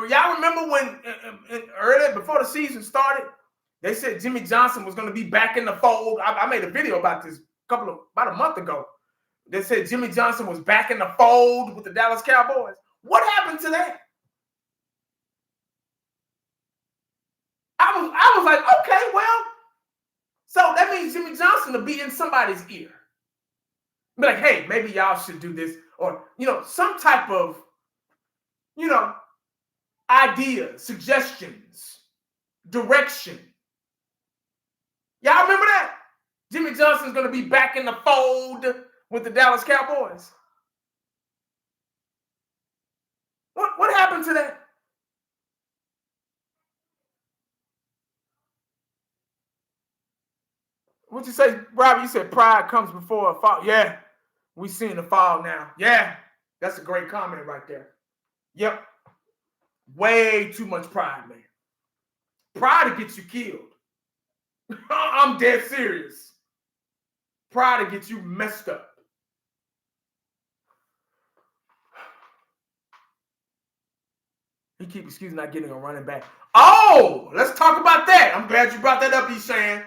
y'all remember when earlier, before the season started, they said Jimmy Johnson was going to be back in the fold. I made a video about this about a month ago. They said Jimmy Johnson was back in the fold with the Dallas Cowboys. What happened to that? I was like, okay, well, so that means Jimmy Johnson will be in somebody's ear. Be like, hey, maybe y'all should do this, or some type of, ideas, suggestions, direction. Y'all remember that? Jimmy Johnson's going to be back in the fold with the Dallas Cowboys. What happened to that? What you say, Robbie? You said pride comes before a fall. Yeah, we seeing the fall now. Yeah, that's a great comment right there. Yep. Way too much pride, man. Pride to get you killed. I'm dead serious. Pride to get you messed up. He keep excusing not getting a running back. Oh, let's talk about that. I'm glad you brought that up, Eshan.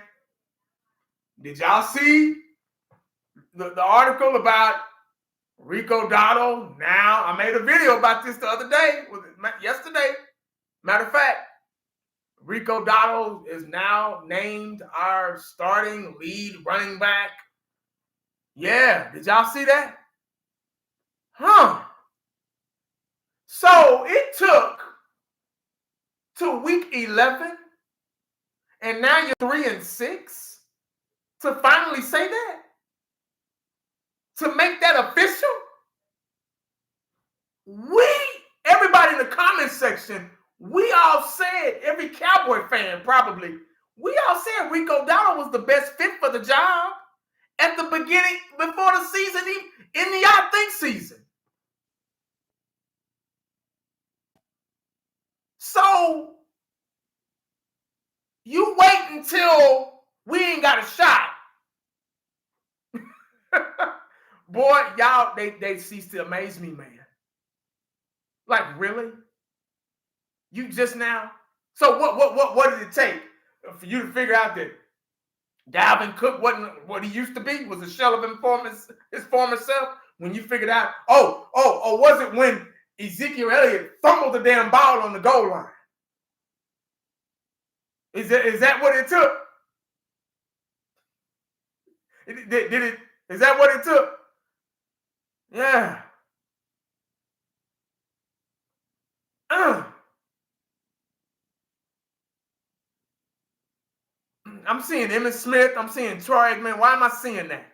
Did y'all see the article about Rico Dotto? Now, I made a video about this the other day, yesterday. Matter of fact, Rico Dotto is now named our starting lead running back. Yeah, did y'all see that? Huh. So it took to week 11, and now you're 3-6 to finally say that? To make that official? Everybody in the comment section, we all said, every Cowboy fan probably, we all said Rico Dotto was the best fit for the job at the beginning, before the season, in the I think season. So until we ain't got a shot. Boy, y'all, they cease to amaze me, man. Like, really? You just now? So what did it take for you to figure out that Dalvin Cook wasn't what he used to be, was a shell of his former self? When you figured out, was it when Ezekiel Elliott fumbled the damn ball on the goal line? Is that what it took? Is that what it took? Yeah. I'm seeing Emmitt Smith. I'm seeing Troy Aikman. Why am I seeing that?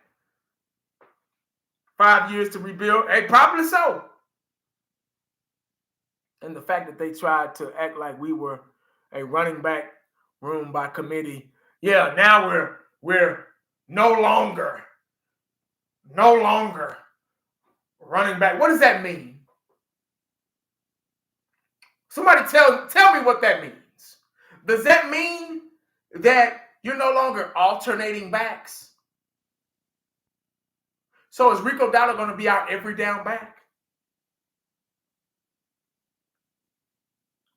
5 years to rebuild. Hey, probably so. And the fact that they tried to act like we were a running back room by committee. Yeah, now we're no longer running back. What does that mean? Somebody tell me what that means. Does that mean that you're no longer alternating backs? So is Rico Dowdle going to be our every down back?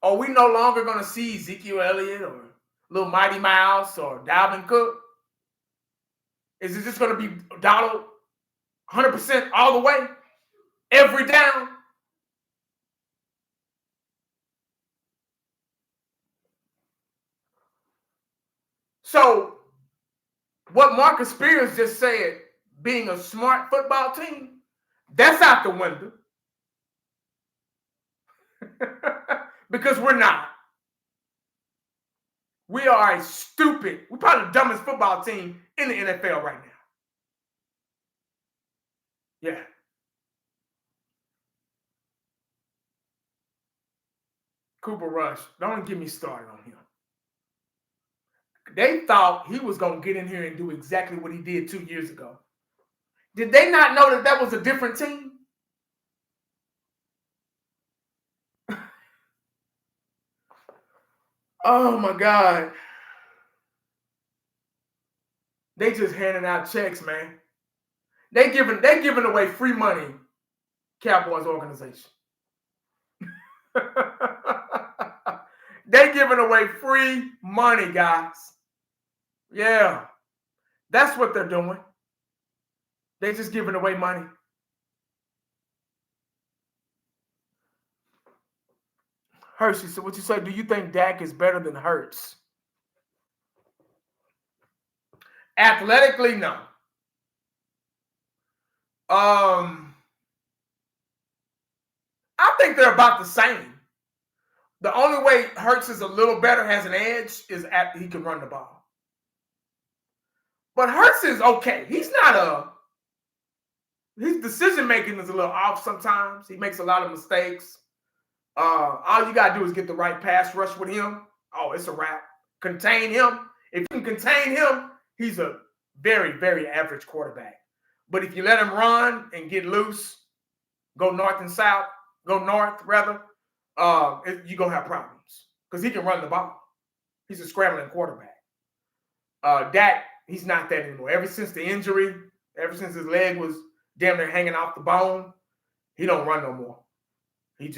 Are we no longer going to see Ezekiel Elliott or Little Mighty Mouse or Dalvin Cook? Is it just going to be Dowdle 100% all the way? Every down? So what Marcus Spears just said, being a smart football team, that's out the window. Because we're not. We are we're probably the dumbest football team in the NFL right now. Yeah. Cooper Rush, don't get me started on him. They thought he was going to get in here and do exactly what he did 2 years ago. Did they not know that was a different team? Oh my God. They just handing out checks, man. They giving away free money, Cowboys organization. They giving away free money, guys. Yeah. That's what they're doing. They just giving away money. Hershey, so what you say? Do you think Dak is better than Hurts? Athletically, no. I think they're about the same. The only way Hurts is a little better, has an edge, is after he can run the ball. But Hurts is okay. His decision making is a little off sometimes. He makes a lot of mistakes. All you got to do is get the right pass rush with him. Oh, it's a wrap. Contain him. If you can contain him, he's a very, very average quarterback. But if you let him run and get loose, go north, rather, you're going to have problems because he can run the ball. He's a scrambling quarterback. Dak, he's not that anymore. Ever since the injury, ever since his leg was damn near hanging off the bone, he don't run no more. He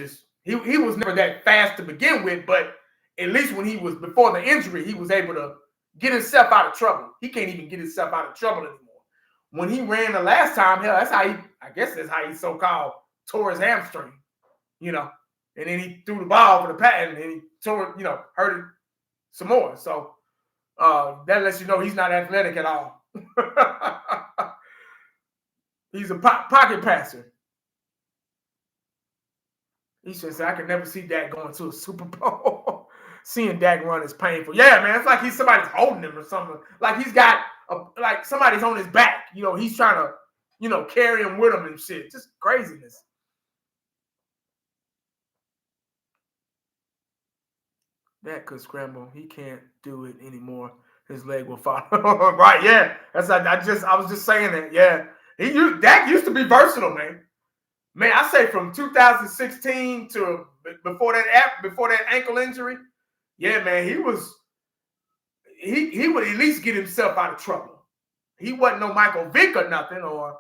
was never that fast to begin with, but at least when he was before the injury, he was able to get himself out of trouble. He can't even get himself out of trouble anymore. When he ran the last time, hell, that's how he so-called tore his hamstring, and then he threw the ball for the patent and he tore it, hurt it some more. So that lets you know he's not athletic at all. He's a pocket passer. He says, I could never see Dak going to a Super Bowl. Seeing Dak run is painful. Yeah, man, it's like somebody's holding him or something. Like he's got, like somebody's on his back. He's trying to, carry him with him and shit. Just craziness. Dak could scramble. He can't do it anymore. His leg will fall. Right, yeah. I was just saying that. Yeah. Dak used to be versatile, man. Man, I say from 2016 to before that ankle injury, yeah, man, he would at least get himself out of trouble. He wasn't no Michael Vick or nothing, or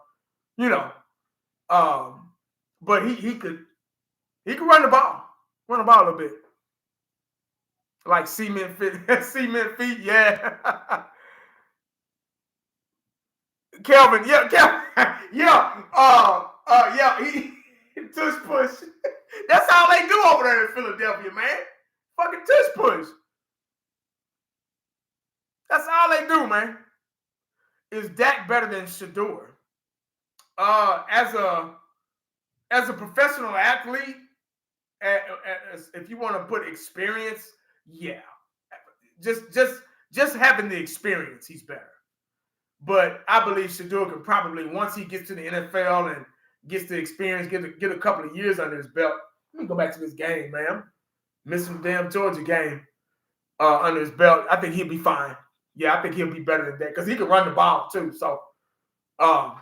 but he could run the ball a little bit, like cement feet, yeah. Kelvin, yeah, he tush push. That's all they do over there in Philadelphia, man. Fucking tush push. That's all they do, man. Is Dak better than Shador? As a professional athlete, if you want to put experience, yeah, just having the experience, he's better. But I believe Shador can probably, once he gets to the NFL and gets the experience, get a couple of years under his belt. Let me go back to this game, man. Missing the damn Georgia game under his belt. I think he'll be fine. Yeah, I think he'll be better than that because he can run the ball too. So I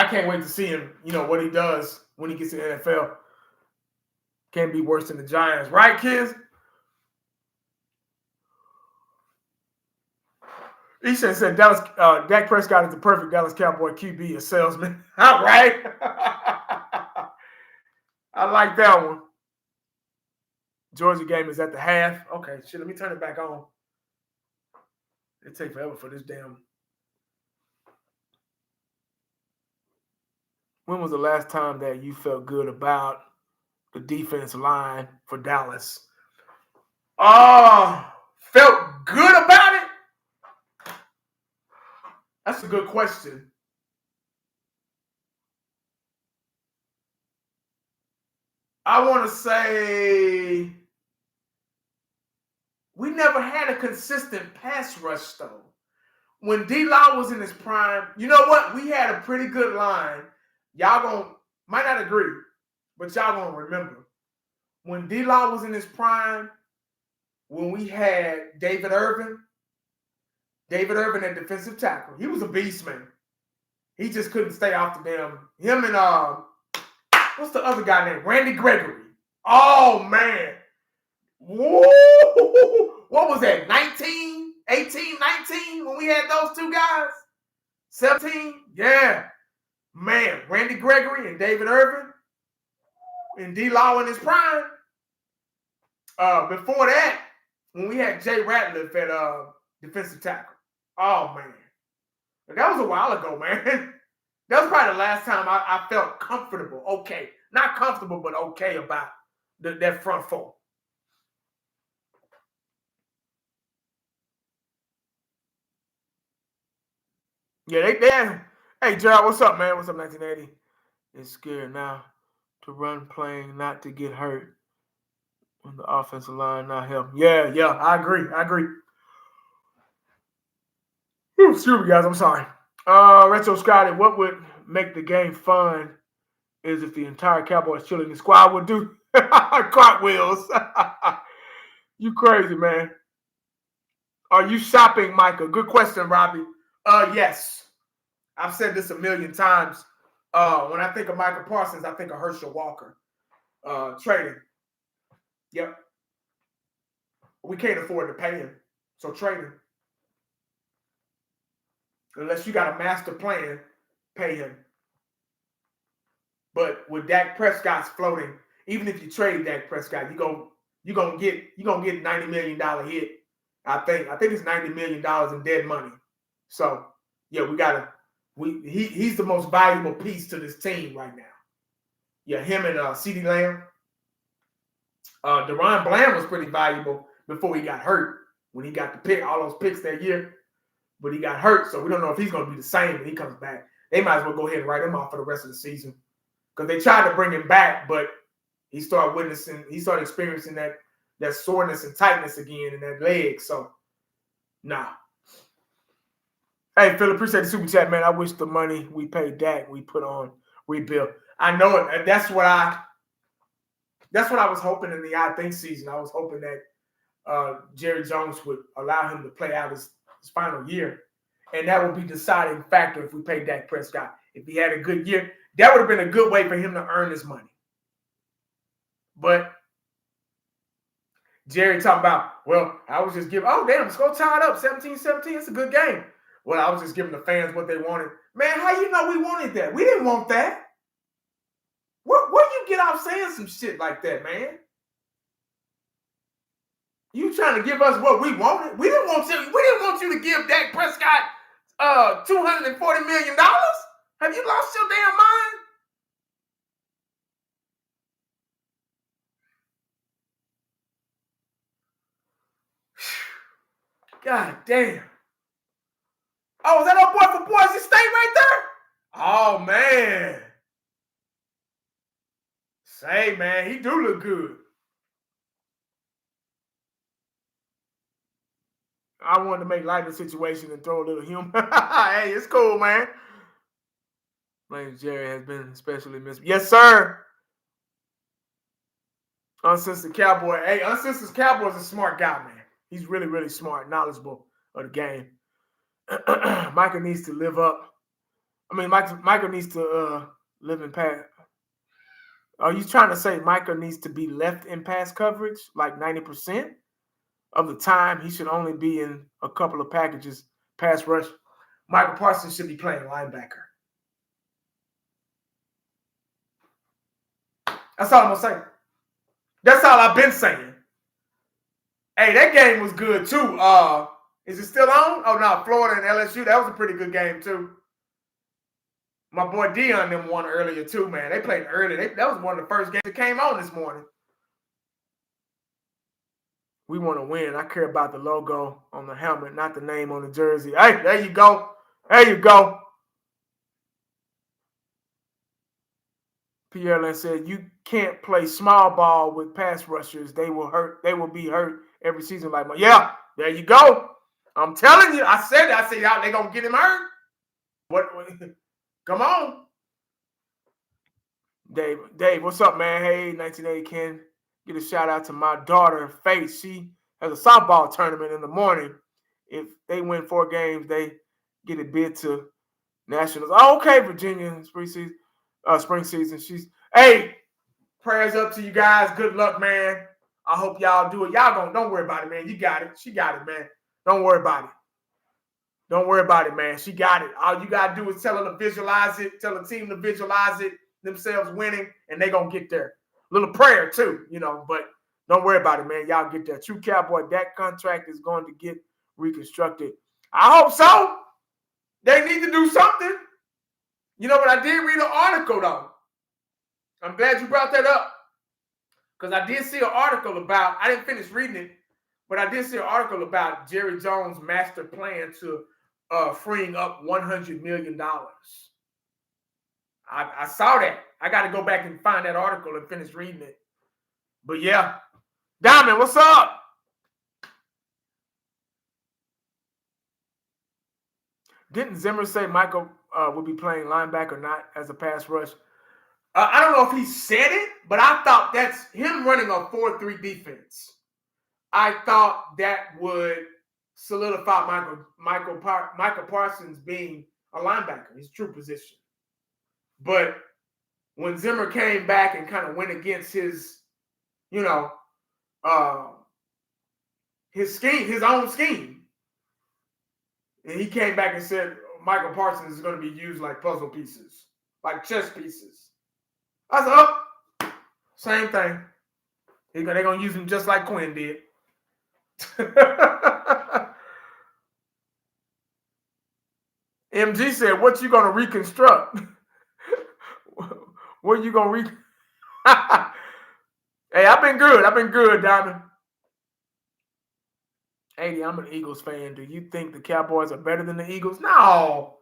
can't wait to see him, what he does when he gets to the NFL. Can't be worse than the Giants. Right, kids? Eshan said Dak Prescott is the perfect Dallas Cowboy QB, a salesman. All right. I like that one. Georgia game is at the half. Okay, shit, let me turn it back on. It take forever for this damn. When was the last time that you felt good about the defense line for Dallas? Felt good about it? That's a good question. I want to say we never had a consistent pass rush, though. When D-Law was in his prime, you know what? We had a pretty good line. Y'all might not agree, but y'all gonna remember. When D-Law was in his prime, when we had David Irvin at defensive tackle, he was a beast, man. He just couldn't stay off the damn. Him and what's the other guy named? Randy Gregory. Oh, man. Woo! What was that? 19, 18, 19 when we had those two guys? 17? Yeah. Man, Randy Gregory and David Irvin and D-Law in his prime. Before that, when we had Jay Ratliff at defensive tackle. Oh, man. That was a while ago, man. That was probably the last time I felt comfortable. Okay. Not comfortable, but okay about that front four. Yeah, they. Hey, Gerald, what's up, man? What's up, 1980? It's scared now to run playing, not to get hurt when the offensive line not help. Yeah, I agree. Excuse me, guys. I'm sorry. Retro Scotty, what would make the game fun is if the entire Cowboys cheerleading squad would do cartwheels. You crazy, man. Are you shopping, Micah? Good question, Robbie. Yes. I've said this a million times. When I think of Micah Parsons, I think of Herschel Walker. Trading. Yep. We can't afford to pay him. So trading. Unless you got a master plan, pay him. But with Dak Prescott's floating, even if you trade Dak Prescott, you're gonna get $90 million hit. I think it's $90 million in dead money. So yeah, he's the most valuable piece to this team right now. Yeah, him and CeeDee Lamb. DeRon Bland was pretty valuable before he got hurt. When he got the pick, all those picks that year, but he got hurt, so we don't know if he's gonna be the same when he comes back. They might as well go ahead and write him off for the rest of the season. Because they tried to bring him back, but he started experiencing that soreness and tightness again in that leg. So, nah. Hey, Phil, appreciate the super chat, man. I wish the money we paid Dak we put on rebuild. I know it. That's what I was hoping in the I Think season. I was hoping that Jerry Jones would allow him to play out his final year, and that would be the deciding factor if we paid Dak Prescott. If he had a good year, that would have been a good way for him to earn his money. But Jerry talking about, well, I was just giving, oh, damn, score tied up, 17-17. It's a good game. Well, I was just giving the fans what they wanted. Man, how you know we wanted that? We didn't want that. Where you get off saying some shit like that, man? You trying to give us what we wanted? We didn't want you to give Dak Prescott $240 million. Have you lost your damn mind? God damn. Oh, is that our boy from Boise State right there? Oh, man. Say, man, he do look good. I wanted to make light of the situation and throw a little humor. Hey, it's cool, man. My name is Jerry, has been especially missed. Yes, sir. Uncensored Cowboy. Hey, Uncensored Cowboy is a smart guy, man. He's really, really smart, knowledgeable of the game. Micah needs to live up. I mean, Micah needs to live in pass. Are you trying to say Micah needs to be left in pass coverage like 90% of the time? He should only be in a couple of packages, pass rush. Micah Parsons should be playing linebacker. That's all I'm going to say. That's all I've been saying. Hey, that game was good too. Is it still on? Oh, no, Florida and LSU. That was a pretty good game too. My boy Deion them won earlier too, man. They played early. That was one of the first games that came on this morning. We want to win. I care about the logo on the helmet, not the name on the jersey. Hey, there you go. There you go. Pierre said, you can't play small ball with pass rushers. They will hurt. They will be hurt every season. Like, yeah, there you go. I'm telling you. I said, y'all, they going to get him hurt. What? Come on. Dave, what's up, man? Hey, 1980 Ken. Get a shout out to my daughter, Faith. She has a softball tournament in the morning. If they win 4 games, they get a bid to nationals. Oh, okay, Virginia, spring season. Hey, prayers up to you guys. Good luck, man. I hope y'all do it. Don't worry about it, man. You got it. She got it, man. Don't worry about it. Don't worry about it, man. She got it. All you got to do is tell her to visualize it, tell the team to visualize it, themselves winning, and they're going to get there. Little prayer, too, but don't worry about it, man. Y'all get there. True Cowboy, that contract is going to get reconstructed. I hope so. They need to do something. But I did read an article, though. I'm glad you brought that up. Because I did see an article about, I didn't finish reading it, but I did see an article about Jerry Jones' master plan to freeing up $100 million. I saw that. I got to go back and find that article and finish reading it. But yeah. Diamond, what's up? Didn't Zimmer say Michael would be playing linebacker, not as a pass rush? I don't know if he said it, but I thought that's him running a 4-3 defense. I thought that would solidify Micah Parsons being a linebacker, his true position. But when Zimmer came back and kind of went against his, his scheme, his own scheme, and he came back and said Micah Parsons is going to be used like puzzle pieces, like chess pieces. I said, oh, same thing. They're going to use him just like Quinn did. MG said, what you going to reconstruct? What you going to Hey, I've been good, Diamond. 80, I'm an Eagles fan. Do you think the Cowboys are better than the Eagles? No.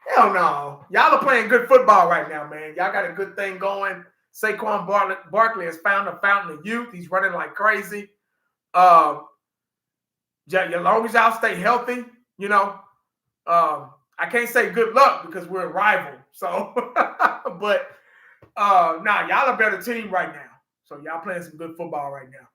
Hell no. Y'all are playing good football right now, man. Y'all got a good thing going. Saquon Barkley has found a fountain of youth. He's running like crazy. As long as y'all stay healthy, I can't say good luck because we're a rival. So, but y'all are a better team right now. So y'all playing some good football right now.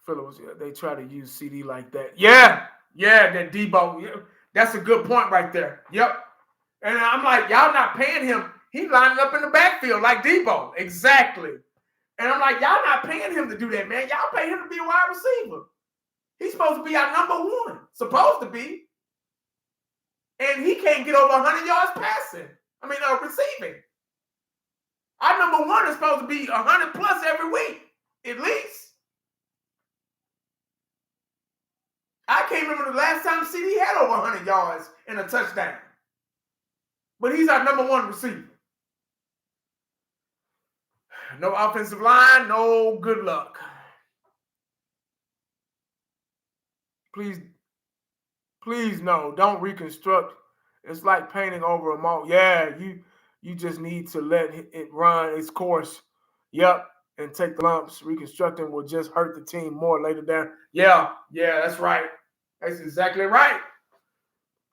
Phillips, they try to use CD like that. Yeah, that Debo. Yeah, that's a good point right there. Yep. And I'm like, y'all not paying him. He lining up in the backfield like Debo. Exactly. And I'm like, y'all not paying him to do that, man. Y'all pay him to be a wide receiver. He's supposed to be our number one. Supposed to be. And he can't get over 100 yards passing. Receiving. Our number one is supposed to be 100 plus every week, at least. I can't remember the last time CD had over 100 yards and a touchdown. But he's our number one receiver. No offensive line, no good luck. Please no, don't reconstruct. It's like painting over a mold. Yeah, you just need to let it run its course. Yep, and take the lumps. Reconstructing will just hurt the team more later down. Yeah, that's right. That's exactly right.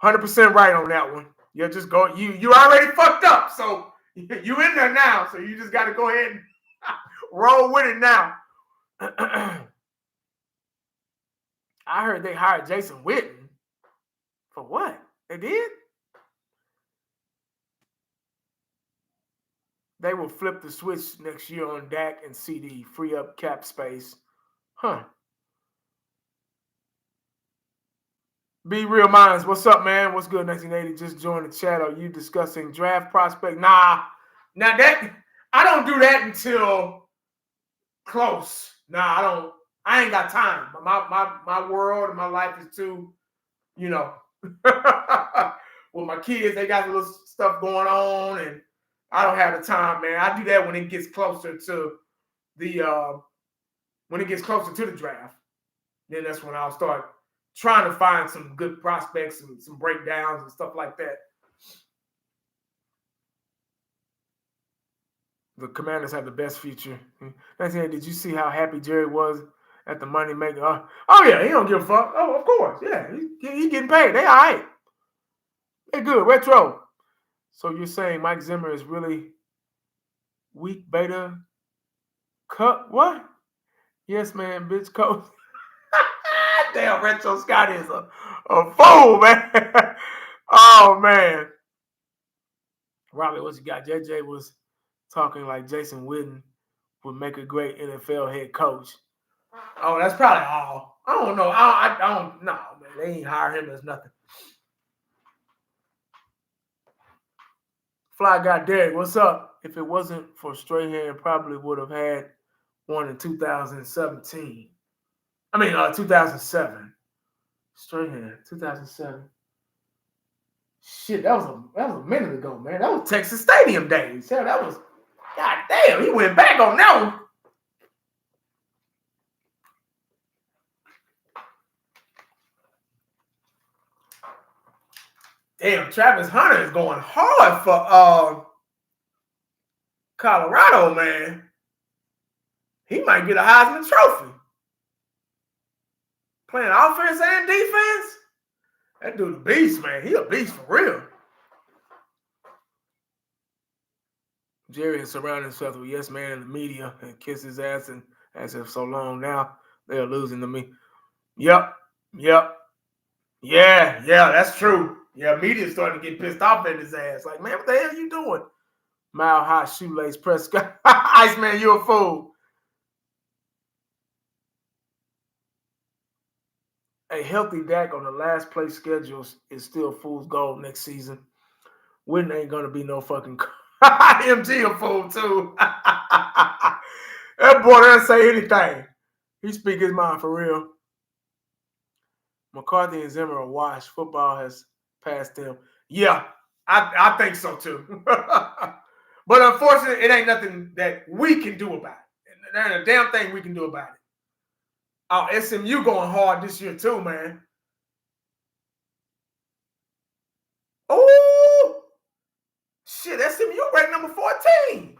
100% right on that one. You just go. You already fucked up, so you in there now. So you just got to go ahead and roll with it now. I heard they hired Jason Witten. For what? They did? They will flip the switch next year on Dak and CD, free up cap space. Huh. Be Real Minds, what's up, man? What's good, 1980? Just joined the chat. Are you discussing draft prospect? Nah. Now I don't do that until close. Nah, I don't. I ain't got time. My world and my life is too, with my kids, they got a little stuff going on, and I don't have the time, man. I do that when it gets closer to the draft. Then that's when I'll start trying to find some good prospects and some breakdowns and stuff like that. The Commanders have the best future. Did you see how happy Jerry was at the money maker? Oh yeah, he don't give a fuck. Oh, of course, yeah, he getting paid. They all right. They good. Retro. So you're saying Mike Zimmer is really weak beta cut? What? Yes, man, bitch coach. Damn, Retro Scott is a fool, man. Oh man. Robbie, what you got? JJ was talking like Jason Witten would make a great NFL head coach. Oh, that's probably all. I don't know. I don't know, man. They ain't hire him as nothing. Fly Guy Derek, what's up? If it wasn't for Strahan, probably would have had one in 2017. 2007. Strahan, 2007. Shit, that was a minute ago, man. That was Texas Stadium days. Hell, that was, god damn, he went back on that one. Damn, Travis Hunter is going hard for Colorado, man. He might get a Heisman Trophy. Playing offense and defense? That dude a beast, man. He a beast for real. Jerry has surrounded himself with yes man in the media and kissed his ass, and as if so long now they're losing to me. Yep. Yeah, that's true. Yeah, media's starting to get pissed off at his ass. Like, man, what the hell are you doing? Mile High Shoelace Prescott. Iceman, you a fool. A healthy Dak on the last place schedule is still fool's gold next season. Witten ain't gonna be no fucking MG a fool too. That boy doesn't say anything. He speak his mind for real. McCarthy and Zimmer are washed. Football has passed them. Yeah, I think so too. But unfortunately, it ain't nothing that we can do about it. There ain't a damn thing we can do about it. Oh, SMU going hard this year too, man. Oh, shit, SMU ranked number 14.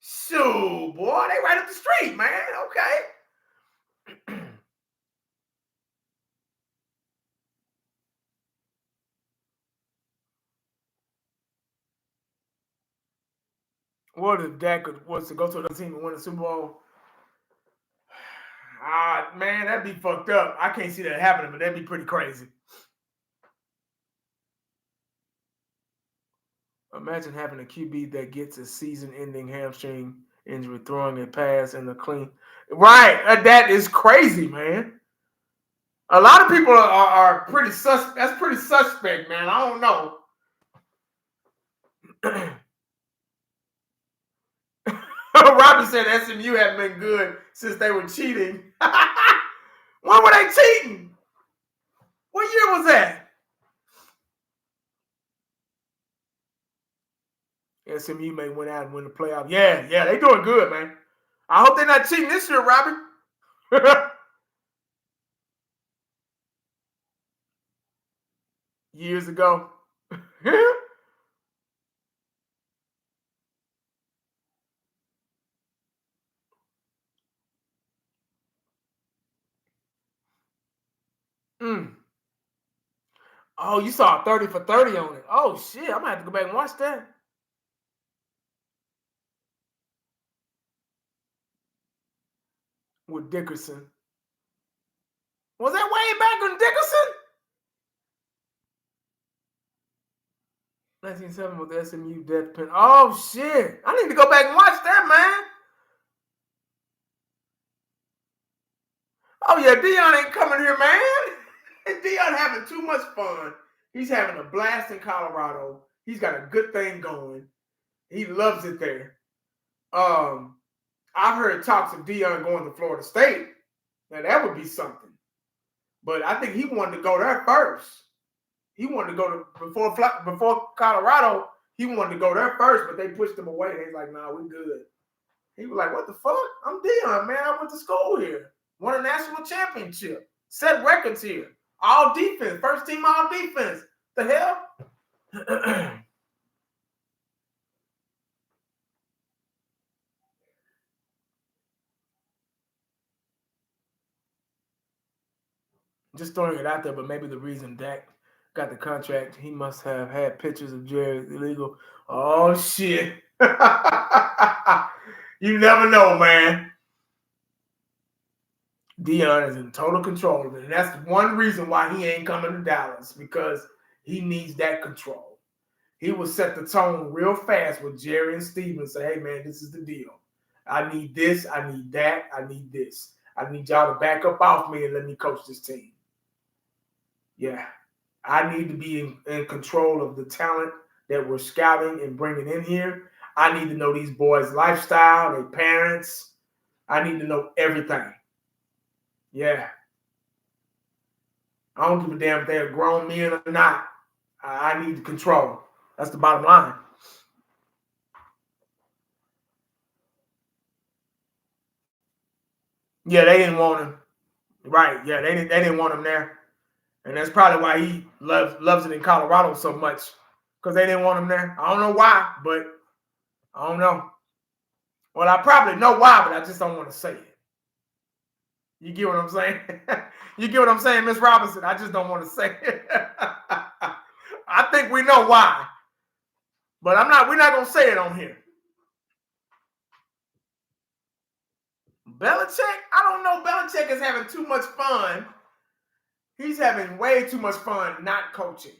Shoot, boy, they right up the street, man. Okay. What if Dak was to go to another team and win the Super Bowl? Man, that'd be fucked up. I can't see that happening, but that'd be pretty crazy. Imagine having a QB that gets a season-ending hamstring injury throwing a pass in the clean. Right, that is crazy, man. A lot of people are pretty sus. That's pretty suspect, man. I don't know. Robbie said SMU hadn't been good since they were cheating. When were they cheating? What year was that? SMU may win out and win the playoff. Yeah, they doing good, man. I hope they're not cheating this year, Robbie. Years ago. Oh, you saw 30 for 30 on it. Oh, shit. I'm going to have to go back and watch that. With Dickerson. Was that way back on Dickerson? 1907 with the SMU death penalty. Oh, shit. I need to go back and watch that, man. Oh, yeah. Deion ain't coming here, man. Deion having too much fun. He's having a blast in Colorado. He's got a good thing going. He loves it there. I've heard talks of Deion going to Florida State. Now, that would be something. But I think he wanted to go there first. He wanted to go to before Colorado. He wanted to go there first, but they pushed him away. They was like, "Nah, we good." He was like, "What the fuck? I'm Deion, man. I went to school here, won a national championship, set records here, all defense, first team all defense. The hell?" Just throwing it out there, but maybe the reason Dak got the contract, he must have had pictures of Jerry illegal. Oh, shit. You never know, man. Deion is in total control of it. And that's one reason why he ain't coming to Dallas, because he needs that control. He will set the tone real fast with Jerry and Steve and say, "Hey, man, this is the deal. I need this. I need that. I need this. I need y'all to back up off me and let me coach this team. Yeah, I need to be in control of the talent that we're scouting and bringing in here. I need to know these boys' lifestyle, their parents. I need to know everything. Yeah. I don't give a damn if they're grown men or not. I need control. That's the bottom line." Yeah, they didn't want him. Right. Yeah, they didn't want him there. And that's probably why he loves it in Colorado so much, because they didn't want him there. I don't know why, but I don't know. Well, I probably know why, but I just don't want to say it. You get what I'm saying? You get what I'm saying, Miss Robinson? I just don't want to say it. I think we know why, but we're not going to say it on here. Belichick? I don't know. Belichick is having too much fun. He's having way too much fun not coaching.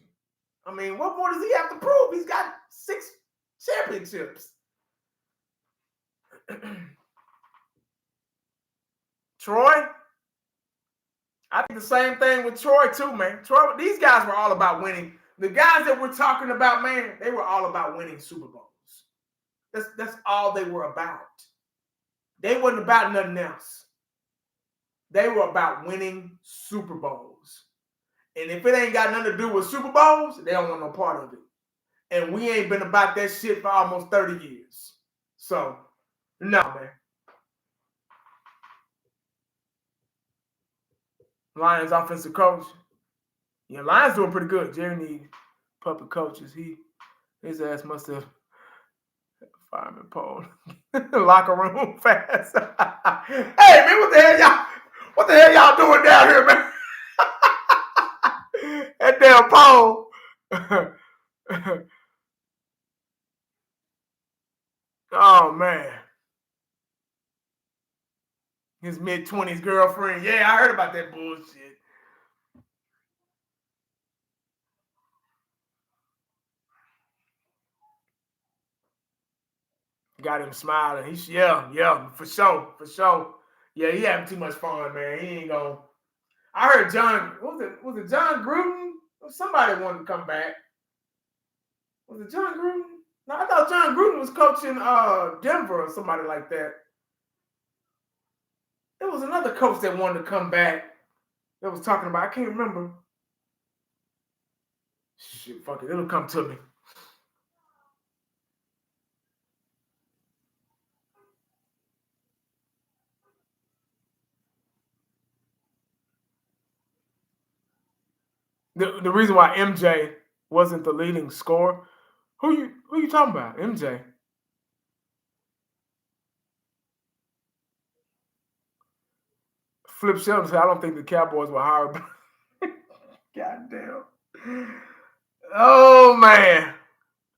I mean, what more does he have to prove? He's got 6 championships. Troy? I think the same thing with Troy too, man. Troy, these guys were all about winning. The guys that we're talking about, man, they were all about winning Super Bowls. That's all they were about. They wasn't about nothing else. They were about winning Super Bowls. And if it ain't got nothing to do with Super Bowls, they don't want no part of it. And we ain't been about that shit for almost 30 years. So, no, man. Lions offensive coach. Yeah, Lions doing pretty good. Jerry need puppet coaches. His ass must have fireman pole. Locker room fast. Hey, man, what the hell y'all doing down here, man? That damn pole. Oh, man. His mid-20s girlfriend. Yeah, I heard about that bullshit. Got him smiling. Yeah, for sure. Yeah, he having too much fun, man. He ain't gonna. I heard John. Was it John Gruden? Somebody wanted to come back. Was it John Gruden? No, I thought John Gruden was coaching Denver or somebody like that. There was another coach that wanted to come back that was talking about. I can't remember. Shit, fuck it. It'll come to me. The reason why MJ wasn't the leading scorer. Who you talking about? MJ. Flip Shelton said, I don't think the Cowboys will hire. Goddamn. Oh man.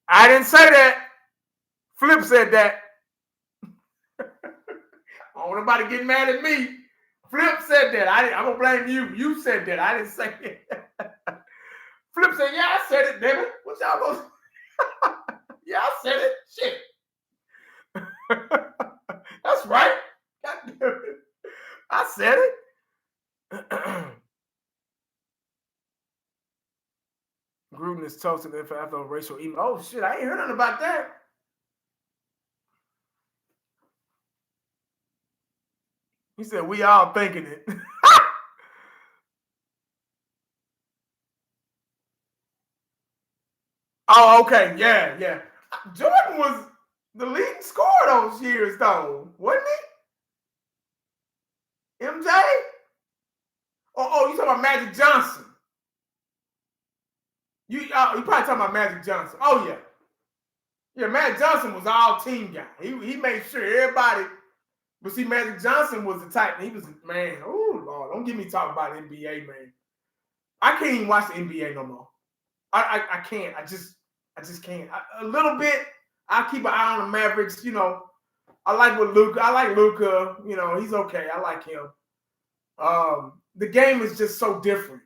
I didn't say that. Flip said that. I don't want nobody getting mad at me. Flip said that. I'm gonna blame you. You said that. I didn't say it. Flip said, yeah, I said it, damn it. What y'all gonna Yeah, I said it. Shit. That's right. God damn it. I said it. Gruden is toasting after a racial email. Oh shit, I ain't heard nothing about that. He said, we all thinking it. Oh, okay. Yeah. Jordan was the leading scorer those years, though, wasn't he? MJ? Oh, you talking about Magic Johnson? You probably talking about Magic Johnson. Oh, yeah. Yeah, Magic Johnson was all team guy. He made sure everybody. But see, Magic Johnson was the type. He was, man, oh, Lord, don't get me talking about NBA, man. I can't even watch the NBA no more. I can't. I just can't. A little bit, I keep an eye on the Mavericks. You know, I like Luka. I like Luka. You know, he's okay. I like him. The game is just so different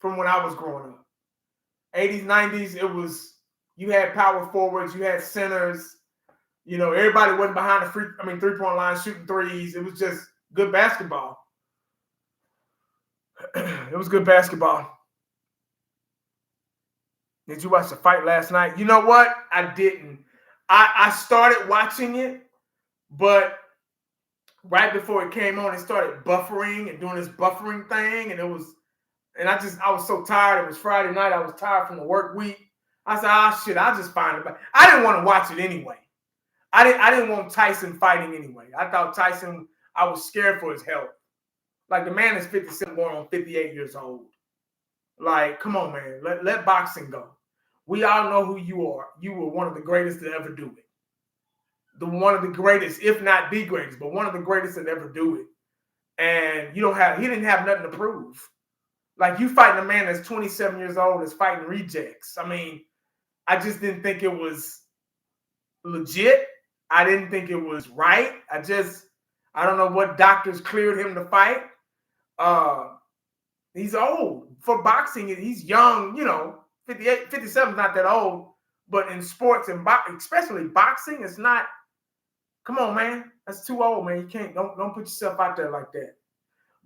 from when I was growing up. 80s, 90s, it was, you had power forwards, you had centers. You know, everybody wasn't behind the three-point line shooting threes. It was just good basketball. It was good basketball. Did you watch the fight last night? You know what? I didn't. I started watching it, but right before it came on, it started buffering and doing this buffering thing, and I was so tired. It was Friday night. I was tired from the work week. I said, shit, I'll just find it. I didn't want to watch it anyway. I didn't want Tyson fighting anyway. I thought Tyson, I was scared for his health. Like, the man is 57 going on 58 years old. Like, come on, man. Let boxing go. We all know who you are. You were one of the greatest to ever do it. One of the greatest, if not the greatest, but one of the greatest that ever do it. And he didn't have nothing to prove. Like, you fighting a man that's 27 years old that's fighting rejects. I mean, I just didn't think it was legit. I didn't think it was right. I don't know what doctors cleared him to fight. He's old. For boxing, he's young, 58, 57 is not that old. But in sports and especially boxing, it's not. Come on, man. That's too old, man. You can't, don't put yourself out there like that.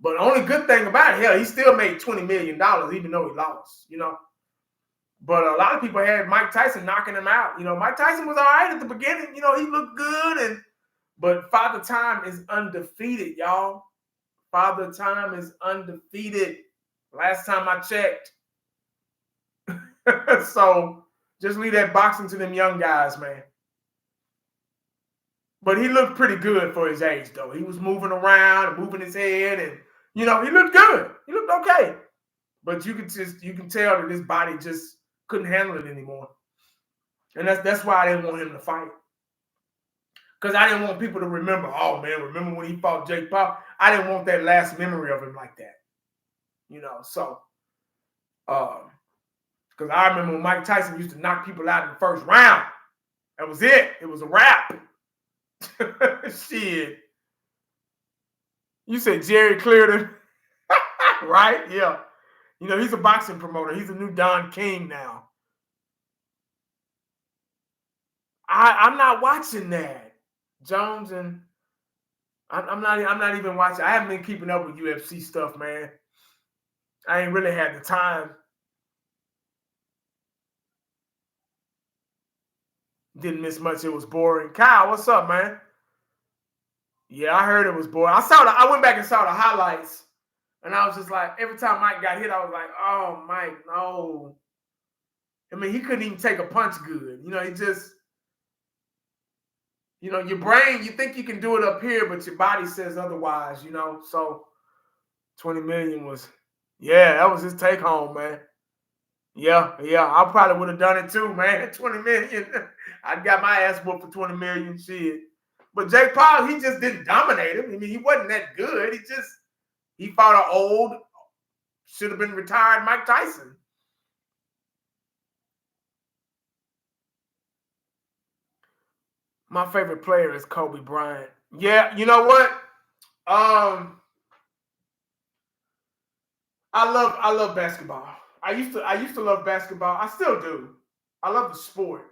But the only good thing about it, hell, he still made $20 million, even though he lost, But a lot of people had Mike Tyson knocking him out. Mike Tyson was all right at the beginning. He looked good. But Father Time is undefeated, y'all. Father Time is undefeated. Last time I checked. So just leave that boxing to them young guys, man. But he looked pretty good for his age, though. He was moving around and moving his head, and he looked good. He looked okay. But you can tell that his body just couldn't handle it anymore. And that's why I didn't want him to fight. Because I didn't want people to remember, oh man, remember when he fought Jake Paul? I didn't want that last memory of him like that. So because I remember when Mike Tyson used to knock people out in the first round. That was it. It was a wrap. Shit. You said Jerry cleared him. Right? Yeah. He's a boxing promoter. He's a new Don King now. I'm not watching that. Jones and I'm not even watching. I haven't been keeping up with UFC stuff, man. I ain't really had the time. Didn't miss much. It was boring. Kyle, what's up, man? Yeah, I heard it was boring. I went back and saw the highlights, and I was just like, every time Mike got hit, I was like, oh, Mike, no. I mean, he couldn't even take a punch good. He just, your brain, you think you can do it up here, but your body says otherwise, So 20 million was, that was his take home, man. Yeah, I probably would have done it too, man. 20 million. I got my ass whooped for 20 million, shit. But Jake Paul, he just didn't dominate him. I mean, he wasn't that good. He fought an old, should have been retired Mike Tyson. My favorite player is Kobe Bryant. Yeah, you know what? I love basketball. I used to love basketball. I still do. I love the sport.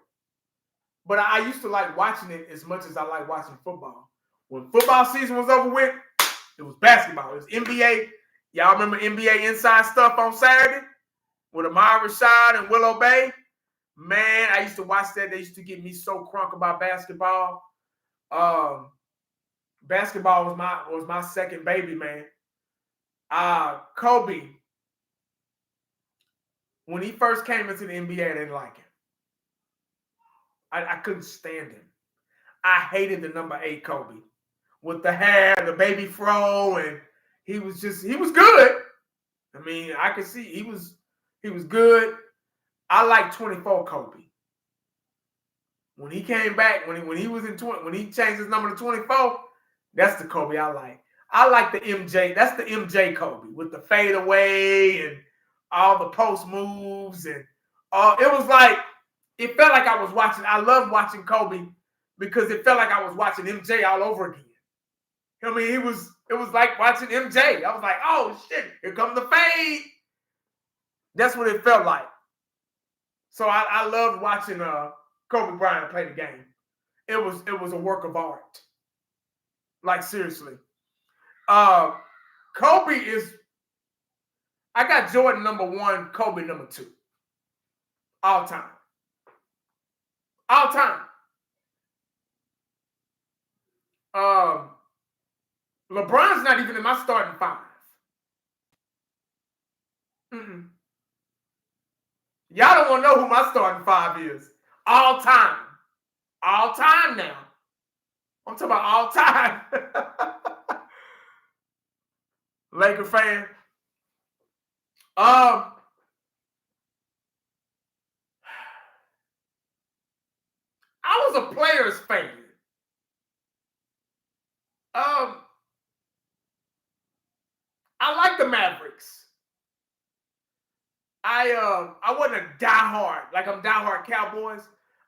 But I used to like watching it as much as I like watching football. When football season was over with, it was basketball. It was NBA. Y'all remember NBA Inside Stuff on Saturday with Amar Rashad and Willow Bay? Man, I used to watch that. They used to get me so crunk about basketball. Basketball was my second baby, man. Kobe, when he first came into the NBA, I didn't like him. I couldn't stand him. I hated the number 8 Kobe with the hair, the baby fro, and he was good. I mean, I could see he was good. I like 24 Kobe. When he came back, when he was in 20, when he changed his number to 24, that's the Kobe I like. I like the MJ. That's the MJ Kobe with the fadeaway and all the post moves and it was like it felt like I was watching. I love watching Kobe because it felt like I was watching MJ all over again. I mean, it was like watching MJ. I was like, oh shit, here comes the fade. That's what it felt like. So I loved watching Kobe Bryant play the game. It was a work of art. Like seriously. Kobe is. I got Jordan number 1, Kobe number 2. All time. All time. LeBron's not even in my starting 5. Mm-mm. Y'all don't want to know who my starting 5 is. All time. All time now. I'm talking about all time. Laker fan. I was a Players fan. I like the Mavericks. I wasn't a diehard, like I'm diehard Cowboys.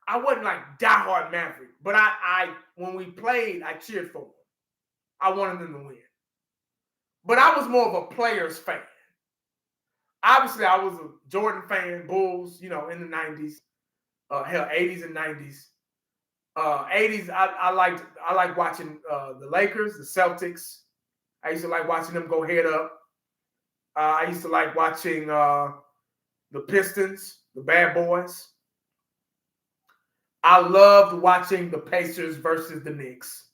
I wasn't like diehard Maverick, but I when we played, I cheered for them. I wanted them to win. But I was more of a Players fan. Obviously, I was a Jordan fan, Bulls, in the 90s, hell, 80s and 90s. 80s, I liked watching the Lakers, the Celtics. I used to like watching them go head up. I used to like watching the Pistons, the Bad Boys. I loved watching the Pacers versus the Knicks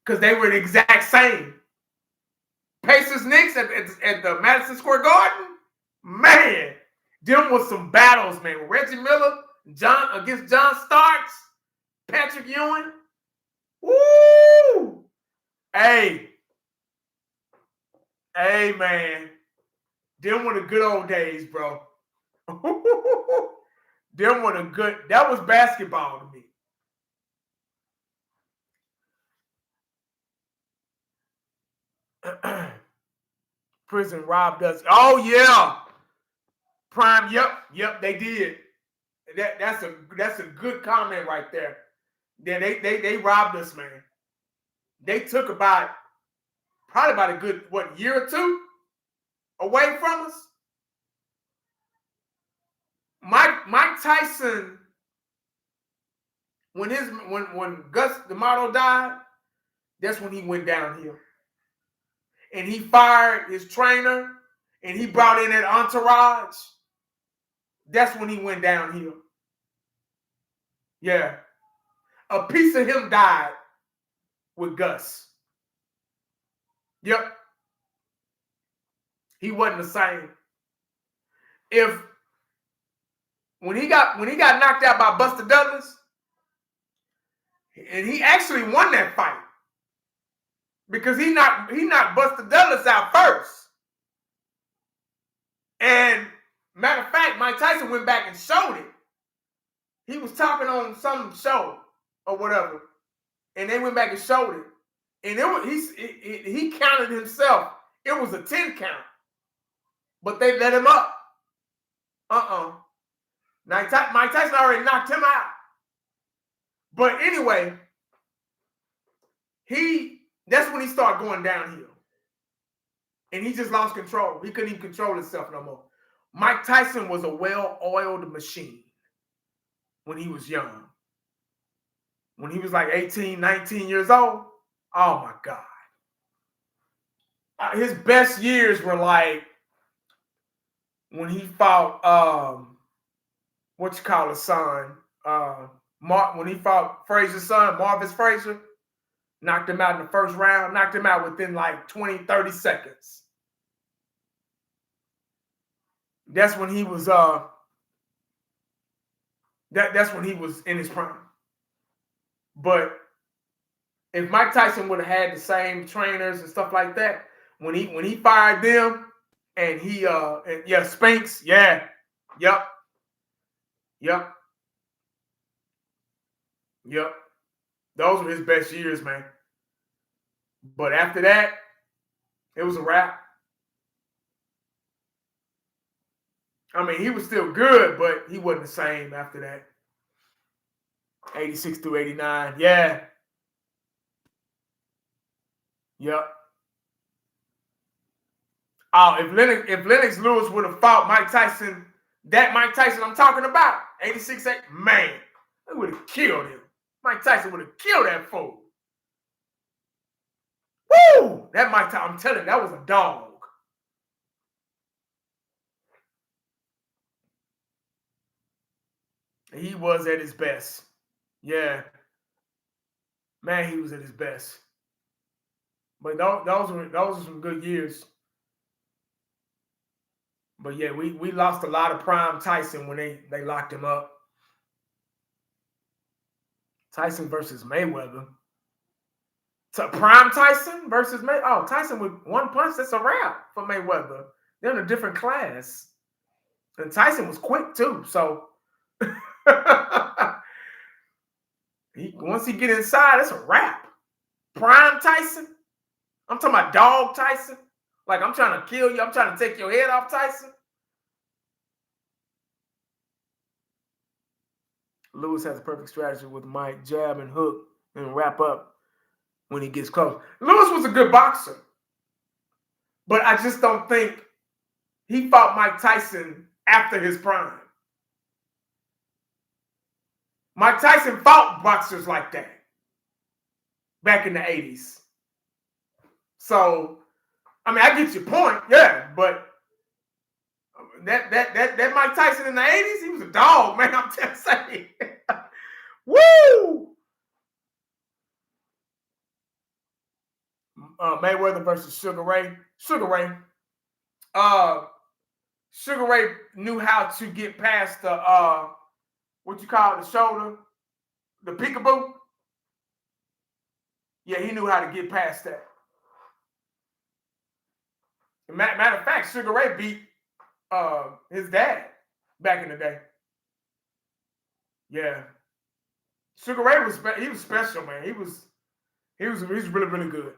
because they were the exact same. Pacers Knicks at the Madison Square Garden, man, them was some battles, man. Reggie Miller, against John Starks, Patrick Ewing. Woo! Hey, man. Them were the good old days, bro. Them were the good. That was basketball to me. Prison robbed us. Oh yeah, Prime. Yep, they did. That's a good comment right there. Yeah, they robbed us, man. They took probably about a good year or 2 away from us. Mike Tyson, when Gus D'Amato died, that's when he went downhill. And he fired his trainer, and he brought in that entourage. That's when he went downhill. Yeah. A piece of him died with Gus. Yep. He wasn't the same. When he got knocked out by Buster Douglas, and he actually won that fight because he knocked Buster Douglas out first. And matter of fact, Mike Tyson went back and showed it. He was talking on some show or whatever, and they went back and showed it. And he counted himself. It was a 10 count, but they let him up. Mike Tyson already knocked him out. But anyway, that's when he started going downhill. And he just lost control. He couldn't even control himself no more. Mike Tyson was a well-oiled machine when he was young. When he was like 18, 19 years old, oh my God. His best years were like when he fought, his son, when he fought Frazier's son, Marvis Frazier, knocked him out in the first round, knocked him out within like 20, 30 seconds. That's when he was that's when he was in his prime. But if Mike Tyson would have had the same trainers and stuff like that, when he fired them and Spinks, yep. Those were his best years, man. But after that, it was a wrap. I mean, he was still good, but he wasn't the same after that. 86 through 89. Yeah. Yep. Oh, if Lennox Lewis would have fought Mike Tyson, that Mike Tyson I'm talking about, 86, man, they would have killed him. Mike Tyson would have killed that fool. Woo! That Mike Tyson, I'm telling you, that was a dog. He was at his best. Yeah. Man, he was at his best. But those were some good years. But yeah, we lost a lot of prime Tyson when they locked him up. Tyson versus Mayweather. So prime Tyson versus Mayweather. Oh, Tyson with one punch, that's a wrap for Mayweather. They're in a different class. And Tyson was quick too, so once he get inside, it's a wrap. Prime Tyson. I'm talking about dog Tyson. Like, I'm trying to kill you. I'm trying to take your head off, Tyson. Lewis has a perfect strategy with Mike, jab and hook and wrap up when he gets close. Lewis was a good boxer. But I just don't think he fought Mike Tyson after his prime. Mike Tyson fought boxers like that back in the 80s. So, I mean, I get your point, yeah, but that Mike Tyson in the 80s, he was a dog, man, I'm just saying. Woo! Mayweather versus Sugar Ray. Sugar Ray knew how to get past the the shoulder, the peekaboo. Yeah, he knew how to get past that. Matter of fact, Sugar Ray beat his dad back in the day. Yeah, Sugar Ray was special, man. He was really, really good.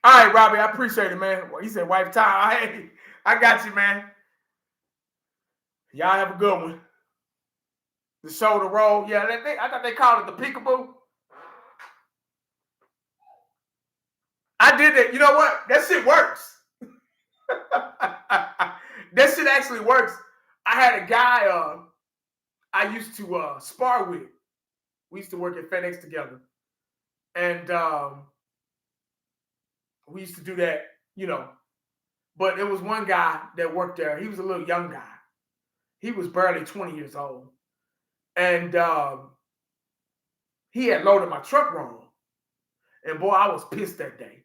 All right, Robbie, I appreciate it, man. Well, he said wife time. Hey, I got you, man. Y'all have a good one. The shoulder roll. Yeah, I thought they called it the peekaboo. I did that. You know what? That shit works. That shit actually works. I had a guy I used to spar with. We used to work at FedEx together. And we used to do that, But there was one guy that worked there. He was a little young guy. He was barely 20 years old. And he had loaded my truck wrong. And boy, I was pissed that day.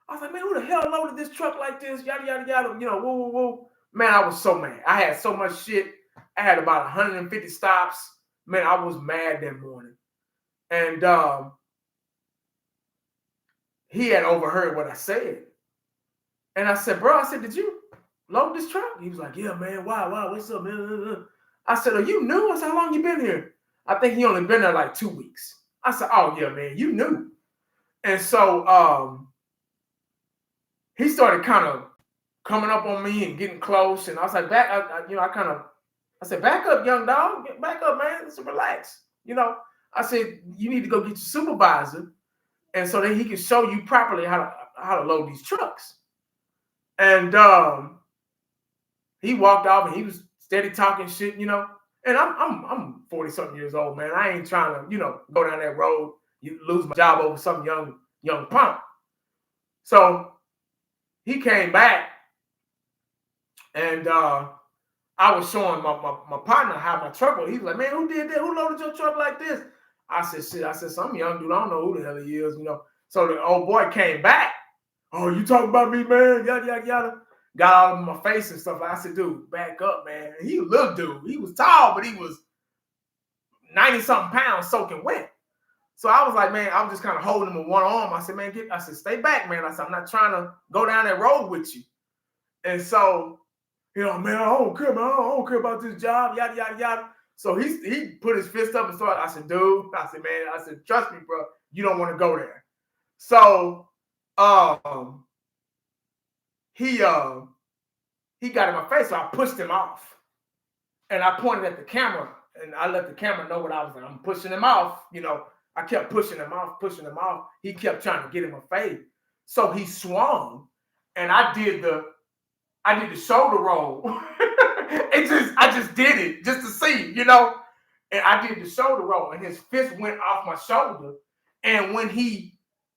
I was like, man, who the hell loaded this truck like this? Yada, yada, yada. Woo, woo, woo. Man, I was so mad. I had so much shit. I had about 150 stops. Man, I was mad that morning. And he had overheard what I said. And I said, bro, did you load this truck? He was like, yeah, man. Wow. What's up, man? I said, are you new? I said, how long you been here? I think he only been there like 2 weeks. I said, oh, yeah, man, you knew. And so he started kind of coming up on me and getting close. And I was like, I said, back up, young dog. Back up, man. Let's relax. I said, you need to go get your supervisor. And so that he can show you properly how to load these trucks. And he walked off and he was steady talking shit, And I'm 40-something years old, man. I ain't trying to, go down that road, you lose my job over some young punk. So he came back and I was showing my partner how my truck was. He was like, man, who did that? Who loaded your truck like this? I said, shit. I said, some young dude, I don't know who the hell he is, So the old boy came back. Oh, you talking about me, man? Yada, yada, yada. Got all in my face and stuff. I said, dude, back up, man. He a little dude. He was tall, but he was 90-something pounds soaking wet. So I was like, man, I was just kind of holding him with one arm. I said, man, stay back, man. I said, I'm not trying to go down that road with you. And so, man, I don't care, man. I don't care about this job, yada, yada, yada. So he put his fist up and started. I said, dude, trust me, bro. You don't want to go there. So he got in my face, so I pushed him off. And I pointed at the camera, and I let the camera know what I was doing. I'm pushing him off. I kept pushing him off. He kept trying to get in my face. So he swung, and I did the shoulder roll. I just did it just to see, And I did the shoulder roll, and his fist went off my shoulder. And when he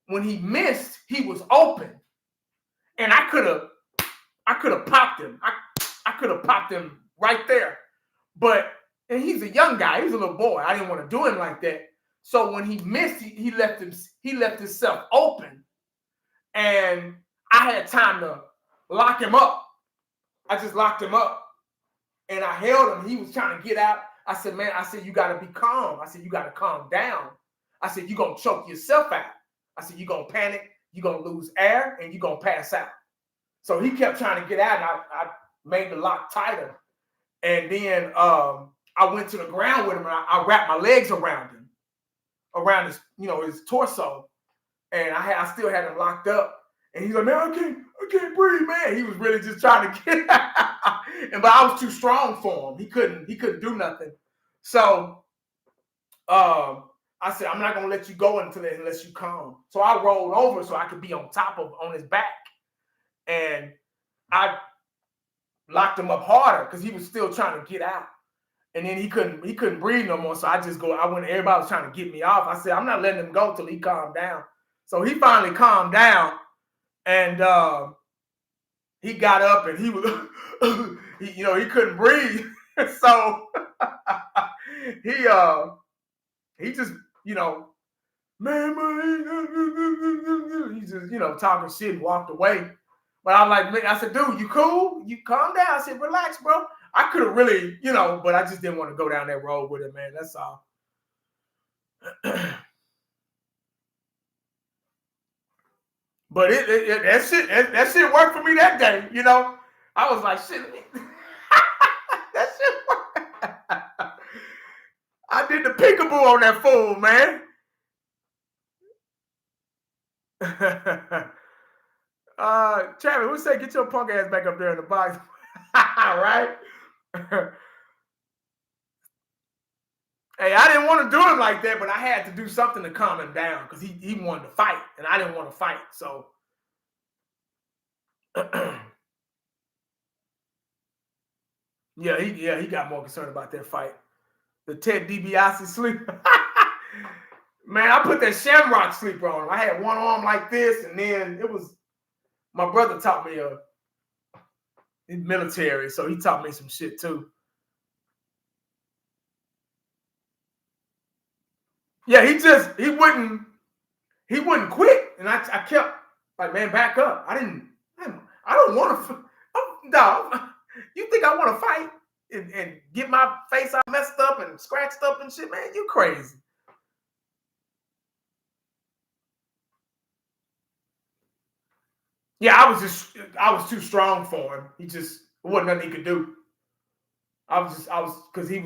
missed, he was open. And I could have popped him. I could have popped him right there. And he's a young guy. He's a little boy. I didn't want to do him like that. So when he missed, he left himself open. And I had time to lock him up. I just locked him up. And I held him. He was trying to get out. I said, man, you got to be calm. I said, you got to calm down. I said, you're going to choke yourself out. I said, you're going to panic. You're going to lose air, and you're going to pass out. So he kept trying to get out, and I made the lock tighter. And then I went to the ground with him, and I wrapped my legs around him, around his, his torso. And I still had him locked up. And he's like, man, I can't breathe, man. He was really just trying to get out. But I was too strong for him. He couldn't do nothing. So I said, I'm not gonna let you go unless you calm. So I rolled over so I could be on his back. And I locked him up harder because he was still trying to get out. And then he couldn't breathe no more. So I went, everybody was trying to get me off. I said, I'm not letting him go till he calmed down. So he finally calmed down, and he got up, and he was, he couldn't breathe. So he just, man, he just, talking shit and walked away. But I'm like, man, I said, dude, you cool? You calm down. I said, relax, bro. I could have really, but I just didn't want to go down that road with him, man. That's all. But that shit worked for me that day, I was like, shit, that shit worked. I did the peekaboo on that fool, man. Travis, who say get your punk ass back up there in the box? Right? Hey, I didn't want to do him like that, but I had to do something to calm him down because he wanted to fight, and I didn't want to fight. So, he got more concerned about that fight. The Ted DiBiase sleep. Man, I put that shamrock sleeper on him. I had one arm like this, and then it was my brother taught me in military, so he taught me some shit too. Yeah, he wouldn't quit, and I kept like, man, back up. I don't want to. Dog, you think I want to fight and get my face all messed up and scratched up and shit, man? You crazy. Yeah, I was too strong for him. It wasn't nothing he could do. Because he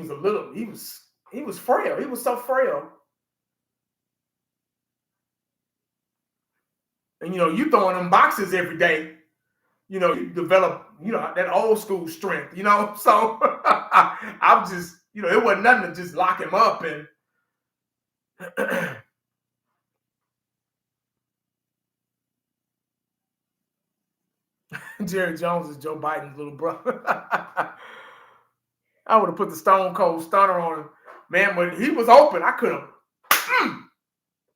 was frail. He was so frail. And, you throwing them boxes every day, you develop, that old school strength, So I was just, it wasn't nothing to just lock him up and Jerry Jones is Joe Biden's little brother. I would have put the Stone Cold Stunner on him. Man, but he was open. I could have.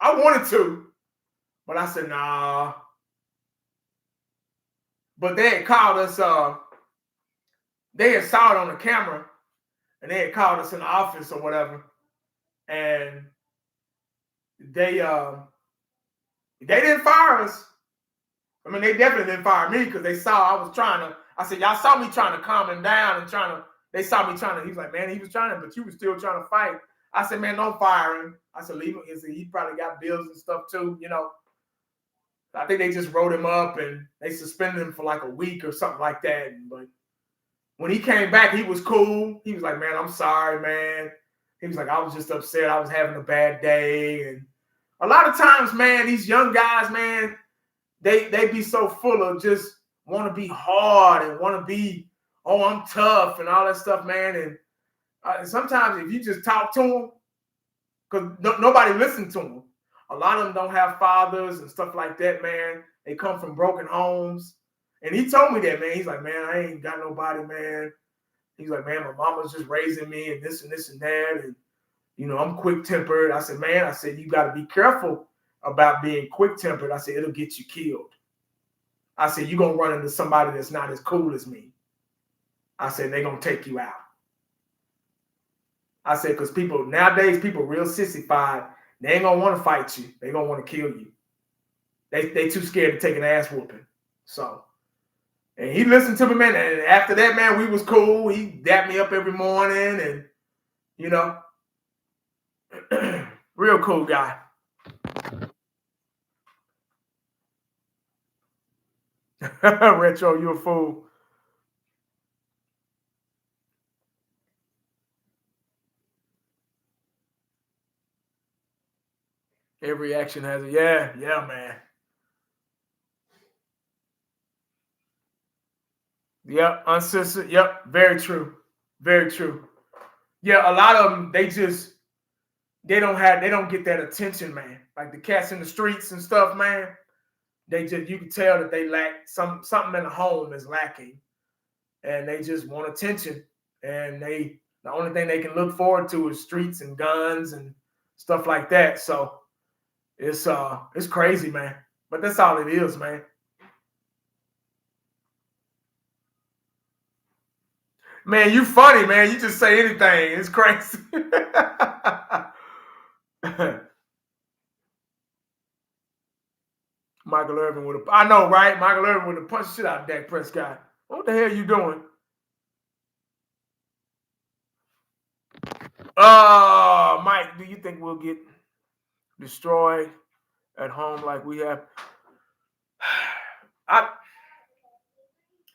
I wanted to. But I said, nah. But they had called us, they had saw it on the camera, and they had called us in the office or whatever. And they didn't fire us. I mean, they definitely didn't fire me because they saw I was trying to. I said, y'all saw me trying to calm him down and they saw me trying to. He was like, man, he was trying to, but you were still trying to fight. I said, man, don't fire him. I said, leave him. He probably got bills and stuff too, I think they just wrote him up and they suspended him for like a week or something like that. But when he came back, he was cool. He was like, man, I'm sorry, man. He was like, I was just upset. I was having a bad day. And a lot of times, man, these young guys, man, they be so full of just want to be hard and want to be, oh, I'm tough and all that stuff, man. And sometimes if you just talk to them, because nobody listened to them. A lot of them don't have fathers and stuff like that, man. They come from broken homes. And he told me that, man. He's like, man, I ain't got nobody, man. He's like, man, my mama's just raising me and this and that. And, I'm quick-tempered. I said, man, you got to be careful about being quick-tempered. I said, it'll get you killed. I said, you're going to run into somebody that's not as cool as me. I said, they're going to take you out. I said, because nowadays, people real sissified. They ain't going to want to fight you. They going to want to kill you. They too scared to take an ass whooping. So, and he listened to me, man. And after that, man, we was cool. He dapped me up every morning and, real cool guy. Retro, you a fool. Every action has a, yeah, man. Yep, uncensored. Yep, very true. Very true. Yeah, a lot of them, they don't get that attention, man. Like the cats in the streets and stuff, man. You can tell that they lack something in the home is lacking. And they just want attention. And the only thing they can look forward to is streets and guns and stuff like that. So it's crazy, man. But that's all it is, man. Man, you funny, man. You just say anything. It's crazy. Michael Irvin I know, right? Michael Irvin would have punched shit out of Dak Prescott. What the hell are you doing? Mike, do you think we'll get destroyed at home like we have?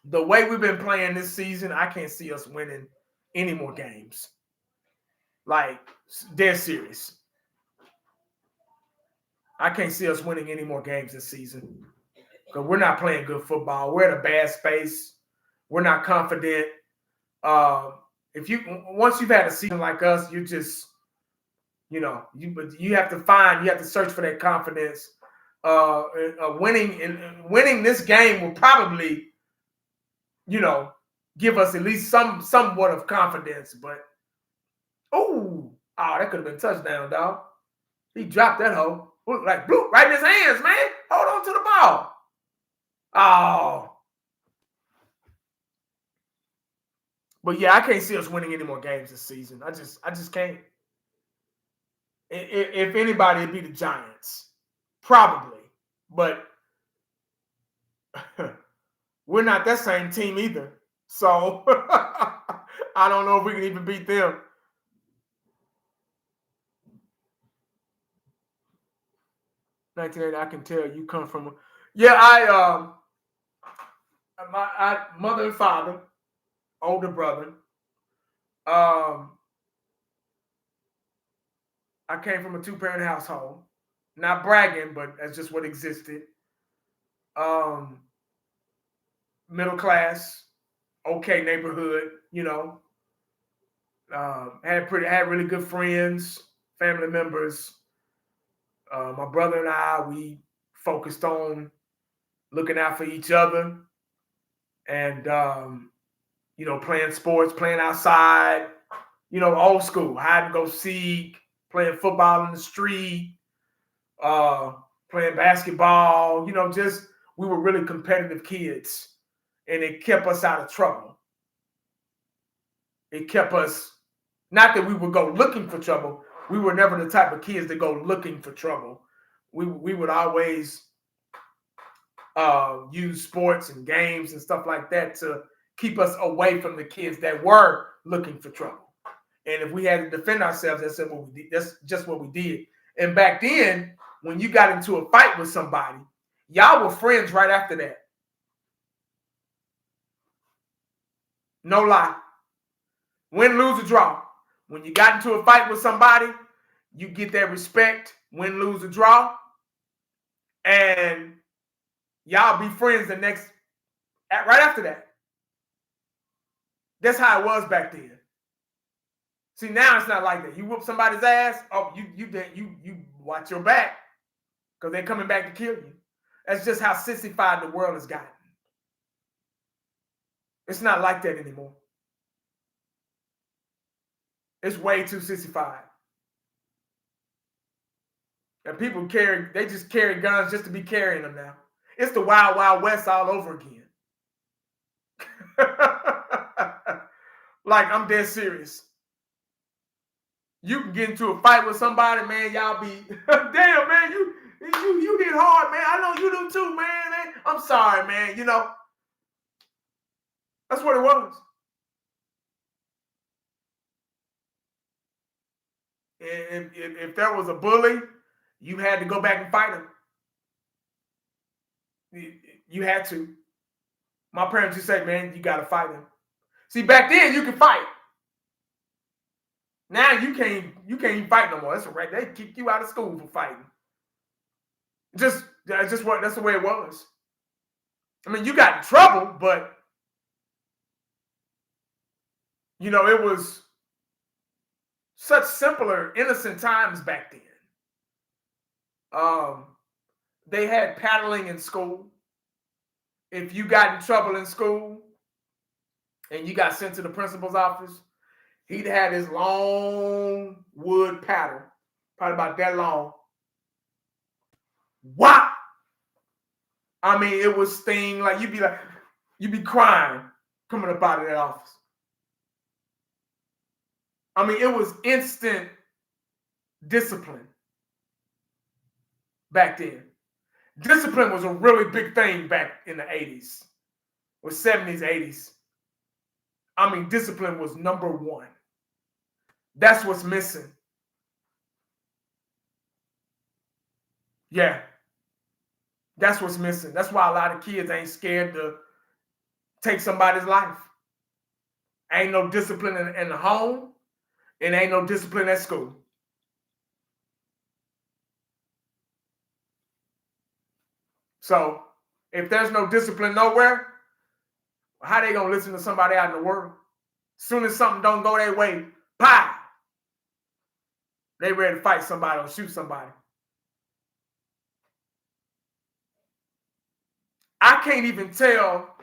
The way we've been playing this season, I can't see us winning any more games. Like, dead serious. I can't see us winning any more games this season. Because we're not playing good football. We're in a bad space. We're not confident. Once you've had a season like us, you just, you have to search for that confidence. Winning this game will probably, give us at least somewhat of confidence. But that could have been a touchdown, dog. He dropped that hoe. Like, bloop, right in his hands, man. Hold on to the ball. Oh. But yeah, I can't see us winning any more games this season. I just can't. If anybody, it'd be the Giants. Probably. But we're not that same team either. So I don't know if we can even beat them. I can tell you come from. Yeah, my mother and father, older brother. I came from a 2-parent household. Not bragging, but that's just what existed. Middle class, okay neighborhood, had really good friends, family members. My brother and I, we focused on looking out for each other and playing sports, playing outside, old school, hide and go seek, playing football in the street, playing basketball, just we were really competitive kids, and it kept us out of trouble. It kept us, not that we would go looking for trouble. We were never the type of kids that go looking for trouble. We would always use sports and games and stuff like that to keep us away from the kids that were looking for trouble. And if we had to defend ourselves, that's just what we did. And back then, when you got into a fight with somebody, y'all were friends right after that. No lie. Win, lose, or draw. When you got into a fight with somebody, you get that respect, win, lose, or draw. And y'all be friends right after that. That's how it was back then. See, now it's not like that. You whoop somebody's ass, oh, you watch your back because they're coming back to kill you. That's just how sissified the world has gotten. It's not like that anymore. It's way too sissified. And people they just carry guns just to be carrying them now. It's the Wild Wild West all over again. Like, I'm dead serious. You can get into a fight with somebody, man, y'all be, damn, man, you hit hard, man. I know you do too, man. I'm sorry, man, That's what it was. If there was a bully, you had to go back and fight him. You had to. My parents used to say, man, you got to fight him. See, back then, you could fight. Now you can't even fight no more. That's right. They kick you out of school for fighting. That's the way it was. I mean, you got in trouble, but it was such simpler, innocent times back then. They had paddling in school. If you got in trouble in school and you got sent to the principal's office, he'd had his long wood paddle, probably about that long. Whop! I mean, it would sting like you'd be crying coming up out of that office. I mean, it was instant discipline back then. Discipline was a really big thing back in the 80s or 70s, 80s. I mean, discipline was number one. That's what's missing. Yeah. That's what's missing. That's why a lot of kids ain't scared to take somebody's life. Ain't no discipline in the home, and ain't no discipline at school. So if there's no discipline nowhere, how they gonna listen to somebody out in the world? Soon as something don't go their way, pow! They ready to fight somebody or shoot somebody. I can't even tell.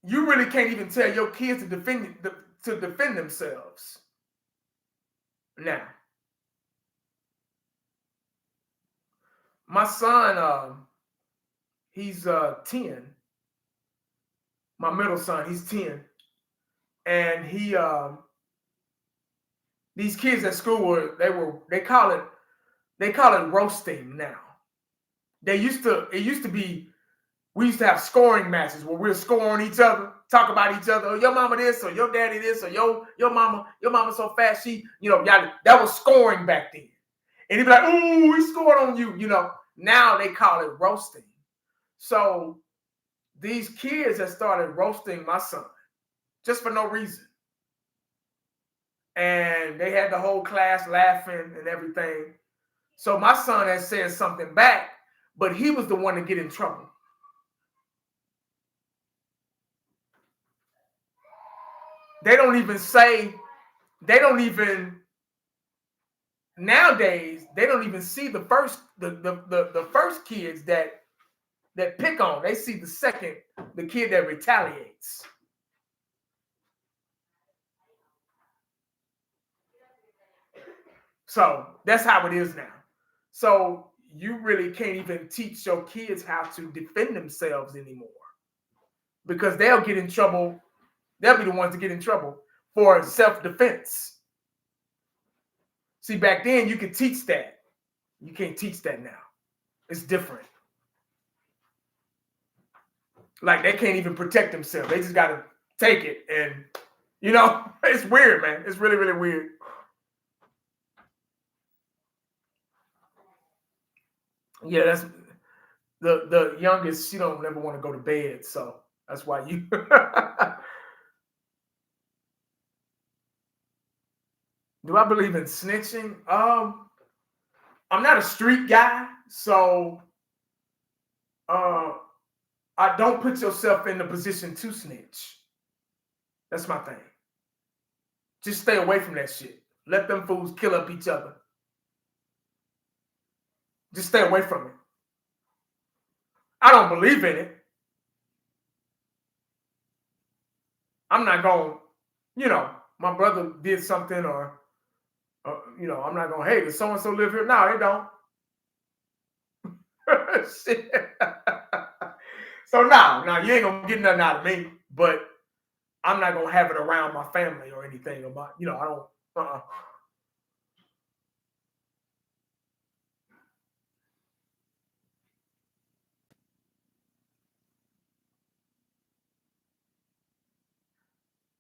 You really can't even tell your kids to defend themselves. Now, my son, he's 10. My middle son, he's 10. And these kids at school they call it roasting now. It used to be, we used to have scoring matches where we'll score on each other, talk about each other. Oh, your mama this, or your daddy this, or your mama so fast she, y'all, that was scoring back then. And he'd be like, ooh, he scored on you, Now they call it roasting. So these kids have started roasting my son just for no reason. And they had the whole class laughing and everything. So my son has said something back, but he was the one to get in trouble. Nowadays, they don't even see the first kids that pick on. They see the kid that retaliates. So that's how it is now. So you really can't even teach your kids how to defend themselves anymore, because they'll get in trouble. They'll be the ones to get in trouble for self-defense. See, back then you could teach that. You can't teach that now. It's different. Like, they can't even protect themselves. They just got to take it. And, it's weird, man. It's really, really weird. Yeah, that's the youngest. She don't never want to go to bed. So that's why you... Do I believe in snitching? I'm not a street guy, so I don't put yourself in the position to snitch. That's my thing. Just stay away from that shit. Let them fools kill up each other. Just stay away from it. I don't believe in it. I'm not going, my brother did something, or I'm not going, hey, does so-and-so live here? No, they don't. Shit. So no, you ain't gonna get nothing out of me, but I'm not gonna have it around my family or anything about, I don't,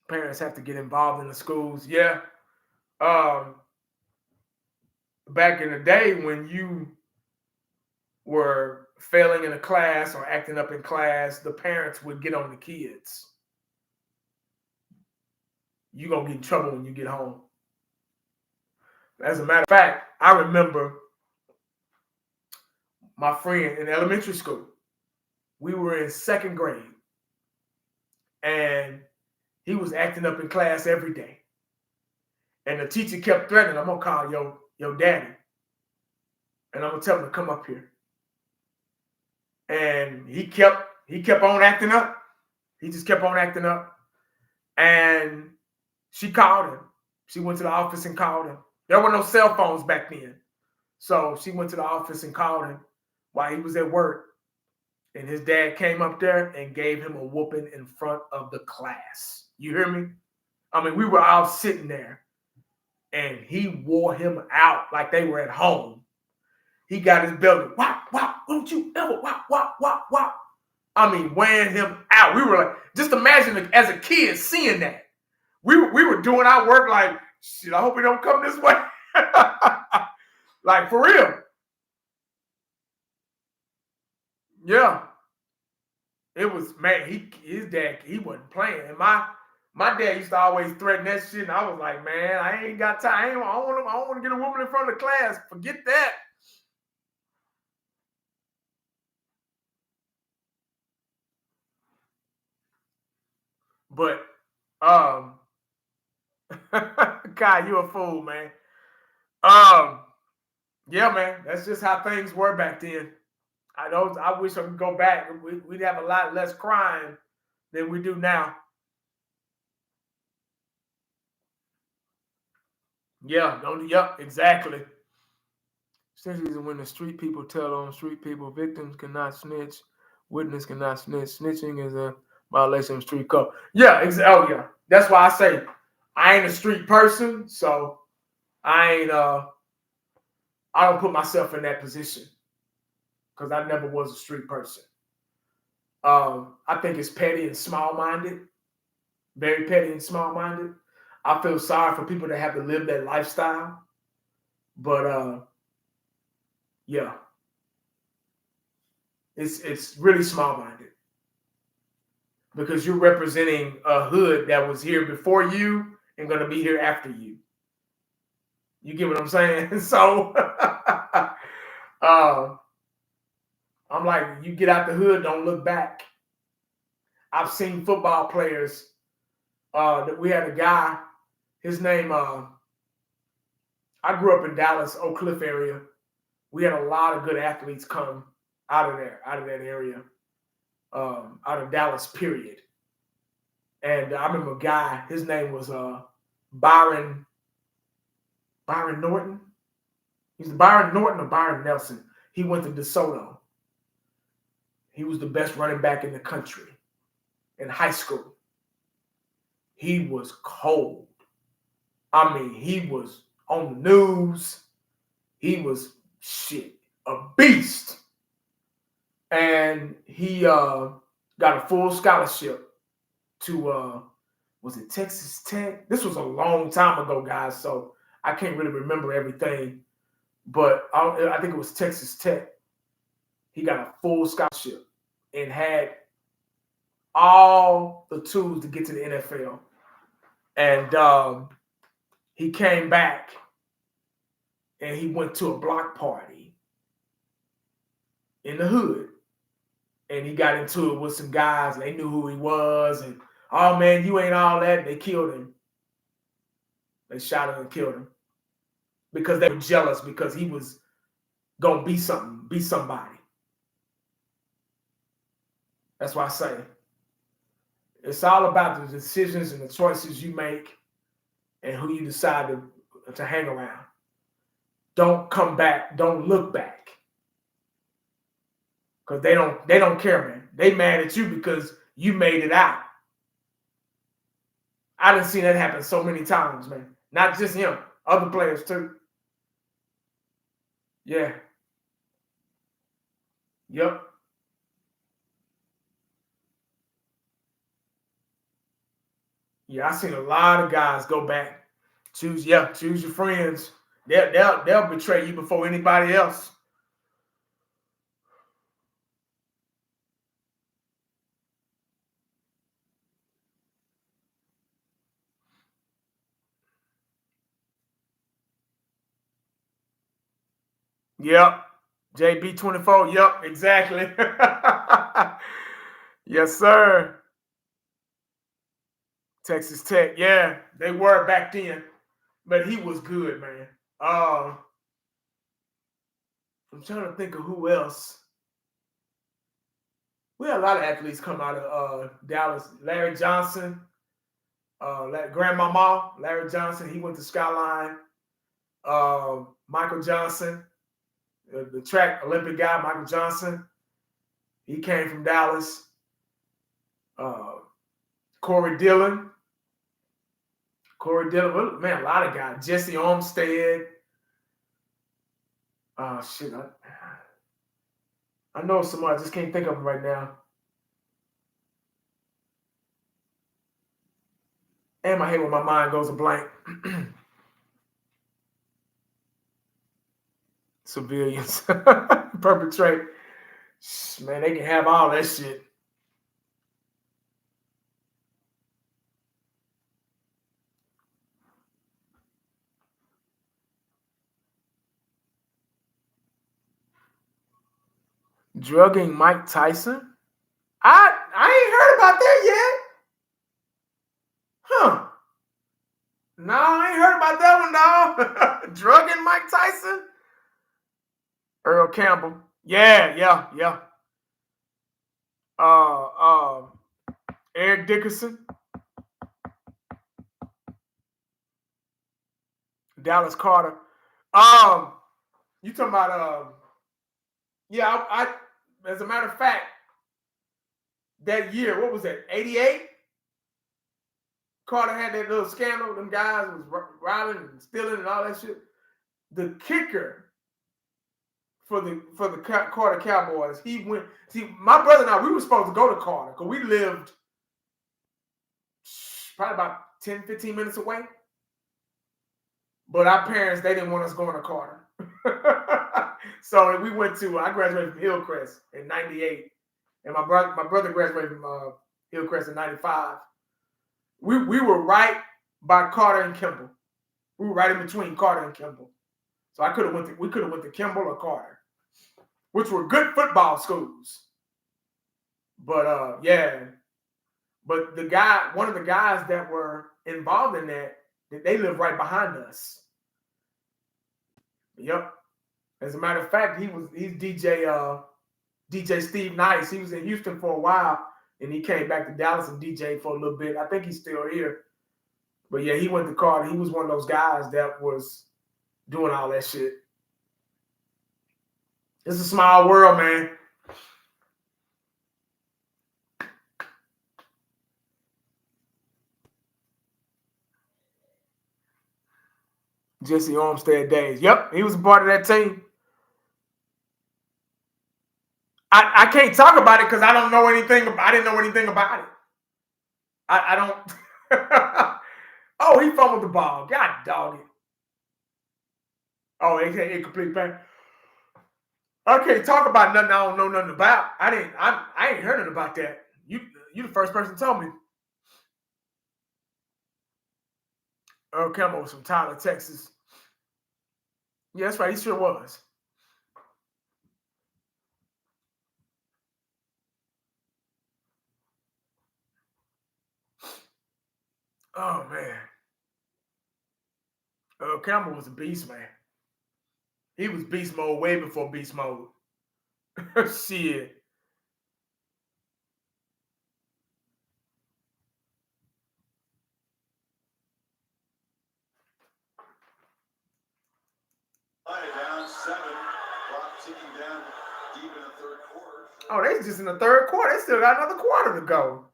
Parents have to get involved in the schools. Yeah. Back in the day when you were failing in a class or acting up in class, the parents would get on the kids. You're going to get in trouble when you get home. As a matter of fact, I remember my friend in elementary school. We were in second grade, and he was acting up in class every day. And the teacher kept threatening, I'm going to call your daddy, and I'm going to tell him to come up here. And he kept on acting up. He just kept on acting up. And she called him. She went to the office and called him. There were no cell phones back then. So she went to the office and called him while he was at work. And his dad came up there and gave him a whooping in front of the class. You hear me? I mean, we were all sitting there, and he wore him out like they were at home. He got his belt, whop, whop, don't you ever, whop, whop, whop, whop. I mean, wearing him out. We were like, just imagine as a kid seeing that. We were doing our work like, shit, I hope he don't come this way. Like, for real. Yeah. It was, man, his dad, he wasn't playing. And my dad used to always threaten that shit. And I was like, man, I ain't got time. I don't want to get a woman in front of the class. Forget that. But, God, you a fool, man. Yeah, man, that's just how things were back then. I wish I could go back. We'd have a lot less crime than we do now. Yeah, yep, exactly. Essentially, when the street people tell on street people, victims cannot snitch, witness cannot snitch. Snitching is a violation of street code. Yeah, oh yeah. That's why I say I ain't a street person, so I don't put myself in that position because I never was a street person. I think it's petty and small-minded, very petty and small-minded. I feel sorry for people that have to live that lifestyle, but yeah, it's really small-minded because you're representing a hood that was here before you and going to be here after you. You get what I'm saying? So I'm like, you get out the hood, don't look back. I've seen football players. That we had a guy. His name. I grew up in Dallas, Oak Cliff area. We had a lot of good athletes come out of there, out of that area, out of Dallas. Period. And I remember a guy. His name was Byron Norton. He's Byron Norton or Byron Nelson. He went to DeSoto. He was the best running back in the country in high school. He was cold. I mean, he was on the news. He was a beast. And he got a full scholarship to, was it Texas Tech? This was a long time ago, guys, so I can't really remember everything. But I think it was Texas Tech. He got a full scholarship and had all the tools to get to the NFL. And he came back and he went to a block party in the hood. And he got into it with some guys. They knew who he was. And, oh, man, you ain't all that. They killed him. They shot him and killed him. Because they were jealous because he was going to be something, be somebody. That's why I say it's all about the decisions and the choices you make and who you decide to hang around. Don't come back. Don't look back. Because they don't care, man. They mad at you because you made it out. I done seen that happen so many times, man. Not just him, other players too. Yeah. Yep. Yeah, I seen a lot of guys go back. Choose your friends. They'll betray you before anybody else. Yep. JB24. Yep, exactly. Yes, sir. Texas Tech. Yeah, they were back then. But he was good, man. I'm trying to think of who else. We had a lot of athletes come out of Dallas. Larry Johnson, Grandmama, Larry Johnson, he went to Skyline. Michael Johnson, the track Olympic guy, Michael Johnson, he came from Dallas. Corey Dillon, man, a lot of guys. Jesse Olmstead. Shit, I know someone, I just can't think of him right now. And I hate when my mind goes a blank. Civilians perpetrate. Man, they can have all that shit. Drugging Mike Tyson? I ain't heard about that yet. Huh. No, I ain't heard about that one, dog. Drugging Mike Tyson? Earl Campbell. Yeah. Eric Dickerson. Dallas Carter. You talking about yeah, I as a matter of fact, that year, what was that, 88? Carter had that little scandal, them guys was robbing and stealing and all that shit. The kicker for the Carter Cowboys, he went. See, my brother and I, we were supposed to go to Carter because we lived probably about 10, 15 minutes away. But our parents, they didn't want us going to Carter. So we went to, I graduated from Hillcrest in 98. And my brother graduated from Hillcrest in 95. We were right by Carter and Kimball. We were right in between Carter and Kimball. So we could have went to Kimball or Carter, which were good football schools. But yeah. But one of the guys that were involved in that, they live right behind us. Yep. As a matter of fact, he's DJ Steve Nice. He was in Houston for a while, and he came back to Dallas and DJed for a little bit. I think he's still here. But yeah, he went to Carter. He was one of those guys that was doing all that shit. It's a small world, man. Jesse Armstead days. Yep, he was a part of that team. I can't talk about it because I don't know anything. I didn't know anything about it. I don't. Oh, he fumbled the ball. God dog it. Oh, incomplete pass. I can't talk about nothing I don't know nothing about. I ain't heard nothing about that. You the first person to tell me. Earl Campbell was from Tyler, Texas. Yeah, that's right. He sure was. Oh, man. Earl Campbell was a beast, man. He was beast mode way before beast mode. Shit. Down 7, clock ticking down deep in the third quarter. Oh, they just in the third quarter. They still got another quarter to go.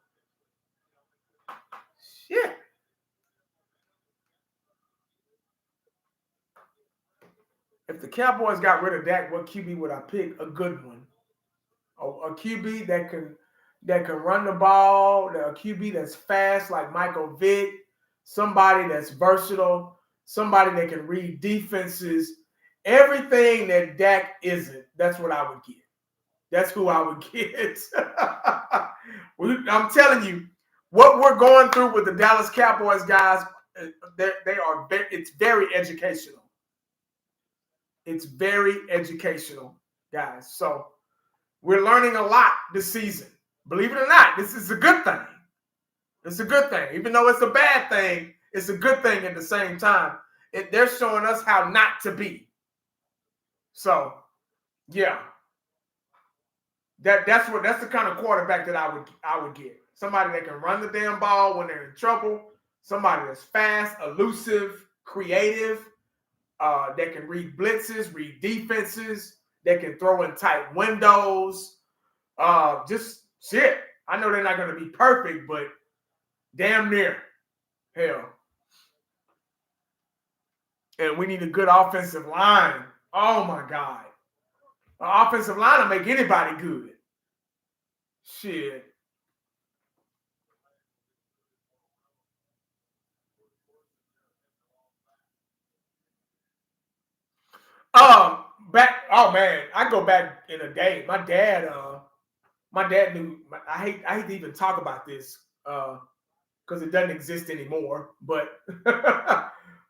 Shit. If the Cowboys got rid of Dak, what QB would I pick? A good one. A QB that can run the ball, a QB that's fast like Michael Vick, somebody that's versatile, somebody that can read defenses. Everything that Dak isn't, that's what I would get. That's who I would get. I'm telling you, what we're going through with the Dallas Cowboys guys, it's very educational. It's very educational, guys. So we're learning a lot this season. Believe it or not, this is a good thing. It's a good thing. Even though it's a bad thing, it's a good thing at the same time. They're showing us how not to be. So, yeah. That's the kind of quarterback that I would get. Somebody that can run the damn ball when they're in trouble. Somebody that's fast, elusive, creative, that can read blitzes, read defenses, that can throw in tight windows. Just shit. I know they're not going to be perfect, but damn near. Hell. And we need a good offensive line. Oh, my God. An offensive line will make anybody good. Shit. Oh man, I go back in a day. My dad knew. I hate to even talk about this because it doesn't exist anymore. But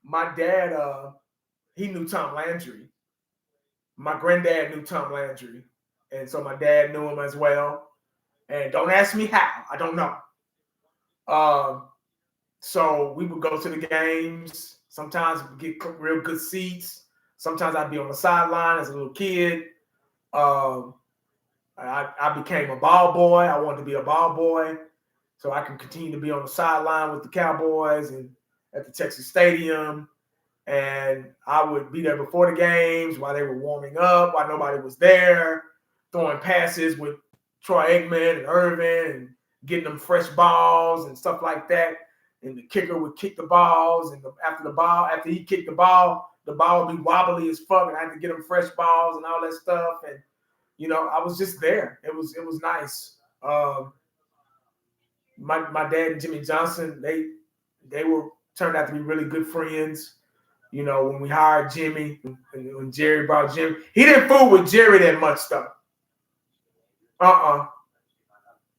my dad, he knew Tom Landry. My granddad knew Tom Landry, and so my dad knew him as well. And don't ask me how. I don't know. So we would go to the games. Sometimes we get real good seats. Sometimes I'd be on the sideline as a little kid. I became a ball boy. I wanted to be a ball boy so I can continue to be on the sideline with the Cowboys and at the Texas Stadium. And I would be there before the games while they were warming up, while nobody was there, throwing passes with Troy Aikman and Irvin and getting them fresh balls and stuff like that. And the kicker would kick the balls, and after he kicked the ball would be wobbly as fuck, and I had to get him fresh balls and all that stuff. And I was just there. It was nice. My dad and Jimmy Johnson, they turned out to be really good friends. When we hired Jimmy, when Jerry brought Jimmy, he didn't fool with Jerry that much though.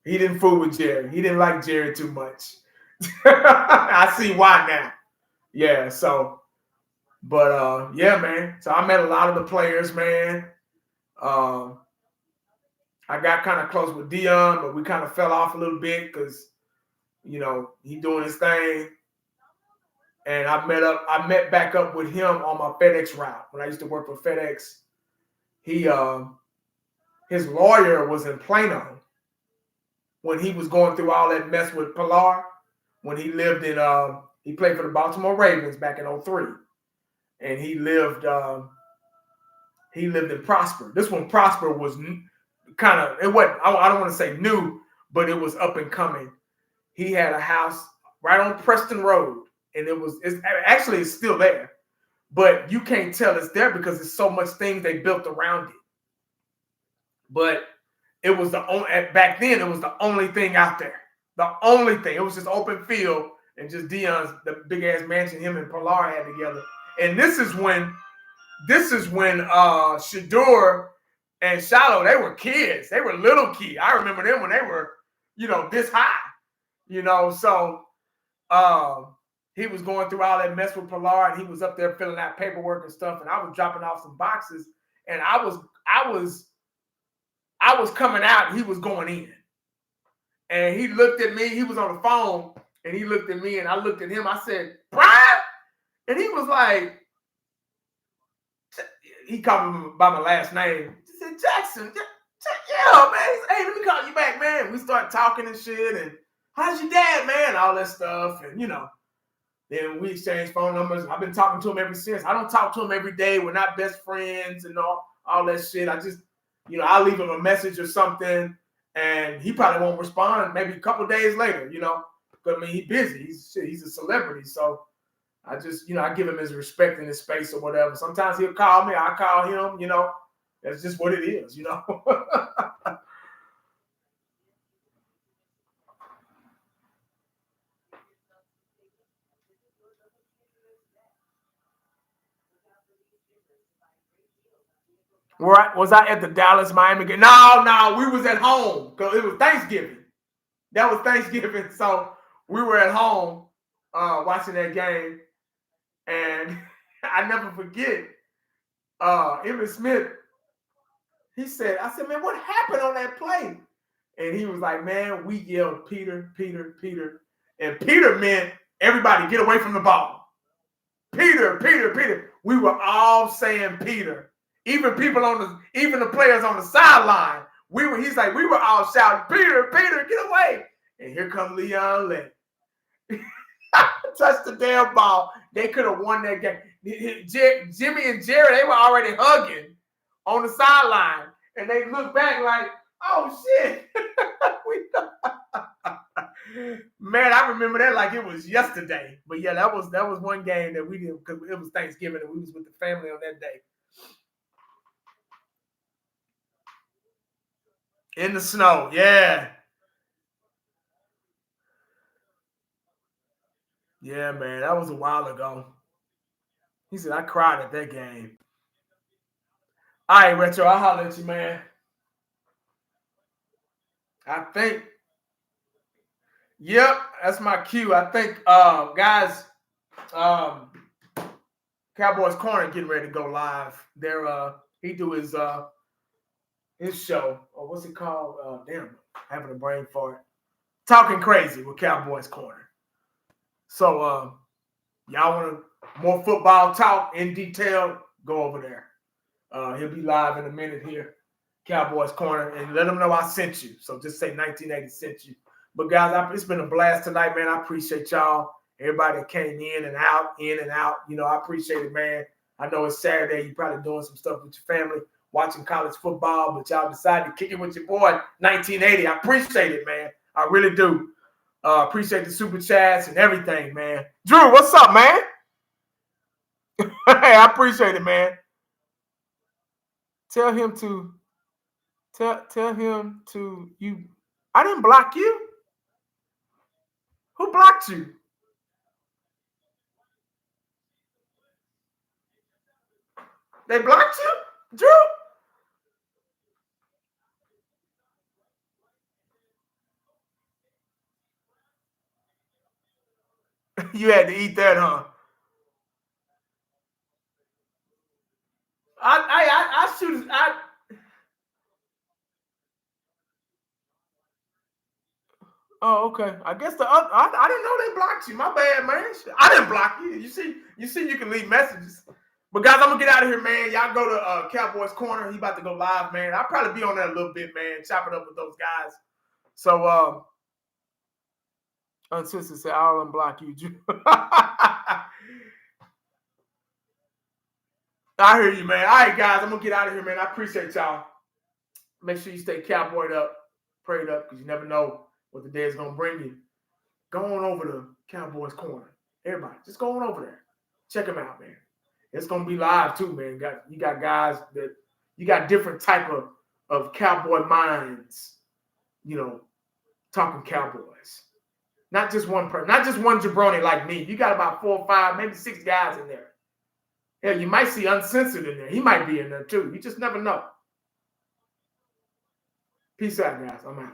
He didn't fool with Jerry. He didn't like Jerry too much. I see why now. Yeah, so, but yeah, man. So I met a lot of the players, man. I got kind of close with Deion, but we kind of fell off a little bit because, he doing his thing. And I met back up with him on my FedEx route when I used to work for FedEx. His lawyer was in Plano when he was going through all that mess with Pilar. When he lived in, he played for the Baltimore Ravens back in 2003, and he lived in Prosper. This one, Prosper, was kind of, it wasn't, I don't want to say new, but it was up and coming. He had a house right on Preston Road, and it's still there, but you can't tell it's there because there's so much things they built around it. But it was back then, it was the only thing out there. The only thing. It was just open field and just Deion's, the big ass mansion him and Pilar had together. And this is when Shador and Shiloh, they were kids. They were little kids. I remember them when they were, this high. So he was going through all that mess with Pilar, and he was up there filling out paperwork and stuff, and I was dropping off some boxes, and I was coming out, and he was going in. And he looked at me. He was on the phone, and he looked at me, and I looked at him. I said, "Brian," and he was like, he called me by my last name. He said, "Jackson, yeah, man." He said, "Hey, let me call you back, man." We started talking and shit, and how's your dad, man? All that stuff, and then we exchanged phone numbers. I've been talking to him ever since. I don't talk to him every day. We're not best friends and all that shit. I just, I'll leave him a message or something. And he probably won't respond maybe a couple of days later, because he's busy. He's a celebrity. So I just, I give him his respect and his space or whatever. Sometimes he'll call me, I call him, that's just what it is, Was I at the Dallas-Miami game? No, we was at home because it was Thanksgiving. That was Thanksgiving, so we were at home watching that game, and I never forget. Emmitt Smith. I said, "Man, what happened on that play?" And he was like, "Man, we yelled Peter, Peter, Peter," and Peter meant everybody get away from the ball. Peter, Peter, Peter. We were all saying Peter. Even the players on the sideline, he's like, we were all shouting, "Peter, Peter, get away!" And here comes Leon Lett. Touched the damn ball. They could have won that game. Jimmy and Jerry, they were already hugging on the sideline, and they looked back like, "Oh shit!" Man, I remember that like it was yesterday. But yeah, that was one game that we did because it was Thanksgiving and we was with the family on that day. In the snow, yeah. Yeah, man, that was a while ago. He said, "I cried at that game." All right, Retro, I'll holler at you, man. I think, yep, that's my cue. I think, guys, Cowboys Corner getting ready to go live. He do his show, or what's it called? Damn, having a brain fart. Talking Crazy with Cowboys Corner. So, y'all want more football talk in detail, go over there. He'll be live in a minute here, Cowboys Corner, and let them know I sent you. So just say 1980 sent you. But guys, it's been a blast tonight, man. I appreciate y'all. Everybody that came in and out. I appreciate it, man. I know it's Saturday. You're probably doing some stuff with your family, watching college football, but y'all decided to kick it with your boy, 1980. I appreciate it, man. I really do. Appreciate the super chats and everything, man. Drew, what's up, man? Hey, I appreciate it, man. Tell him to you. I didn't block you. Who blocked you? They blocked you, Drew? You had to eat that, huh? I shoot. Oh, okay. I guess the other. I didn't know they blocked you. My bad, man. I didn't block you. You see, you can leave messages. But guys, I'm gonna get out of here, man. Y'all go to Cowboys Corner. He about to go live, man. I'll probably be on there a little bit, man. Chop it up with those guys. So, Unsister said, I'll unblock you, Drew. I hear you, man. All right, guys, I'm gonna get out of here, man. I appreciate y'all. Make sure you stay cowboyed up, prayed up, because you never know what the day is gonna bring you. Go on over to Cowboys Corner. Everybody, just go on over there. Check them out, man. It's gonna be live too, man. You got guys that you got different type of cowboy minds, talking Cowboys. Not just one person, not just one jabroni like me. You got about 4 or 5, maybe 6 guys in there. Yeah, you might see Uncensored in there. He might be in there too. You just never know. Peace out, guys. I'm out.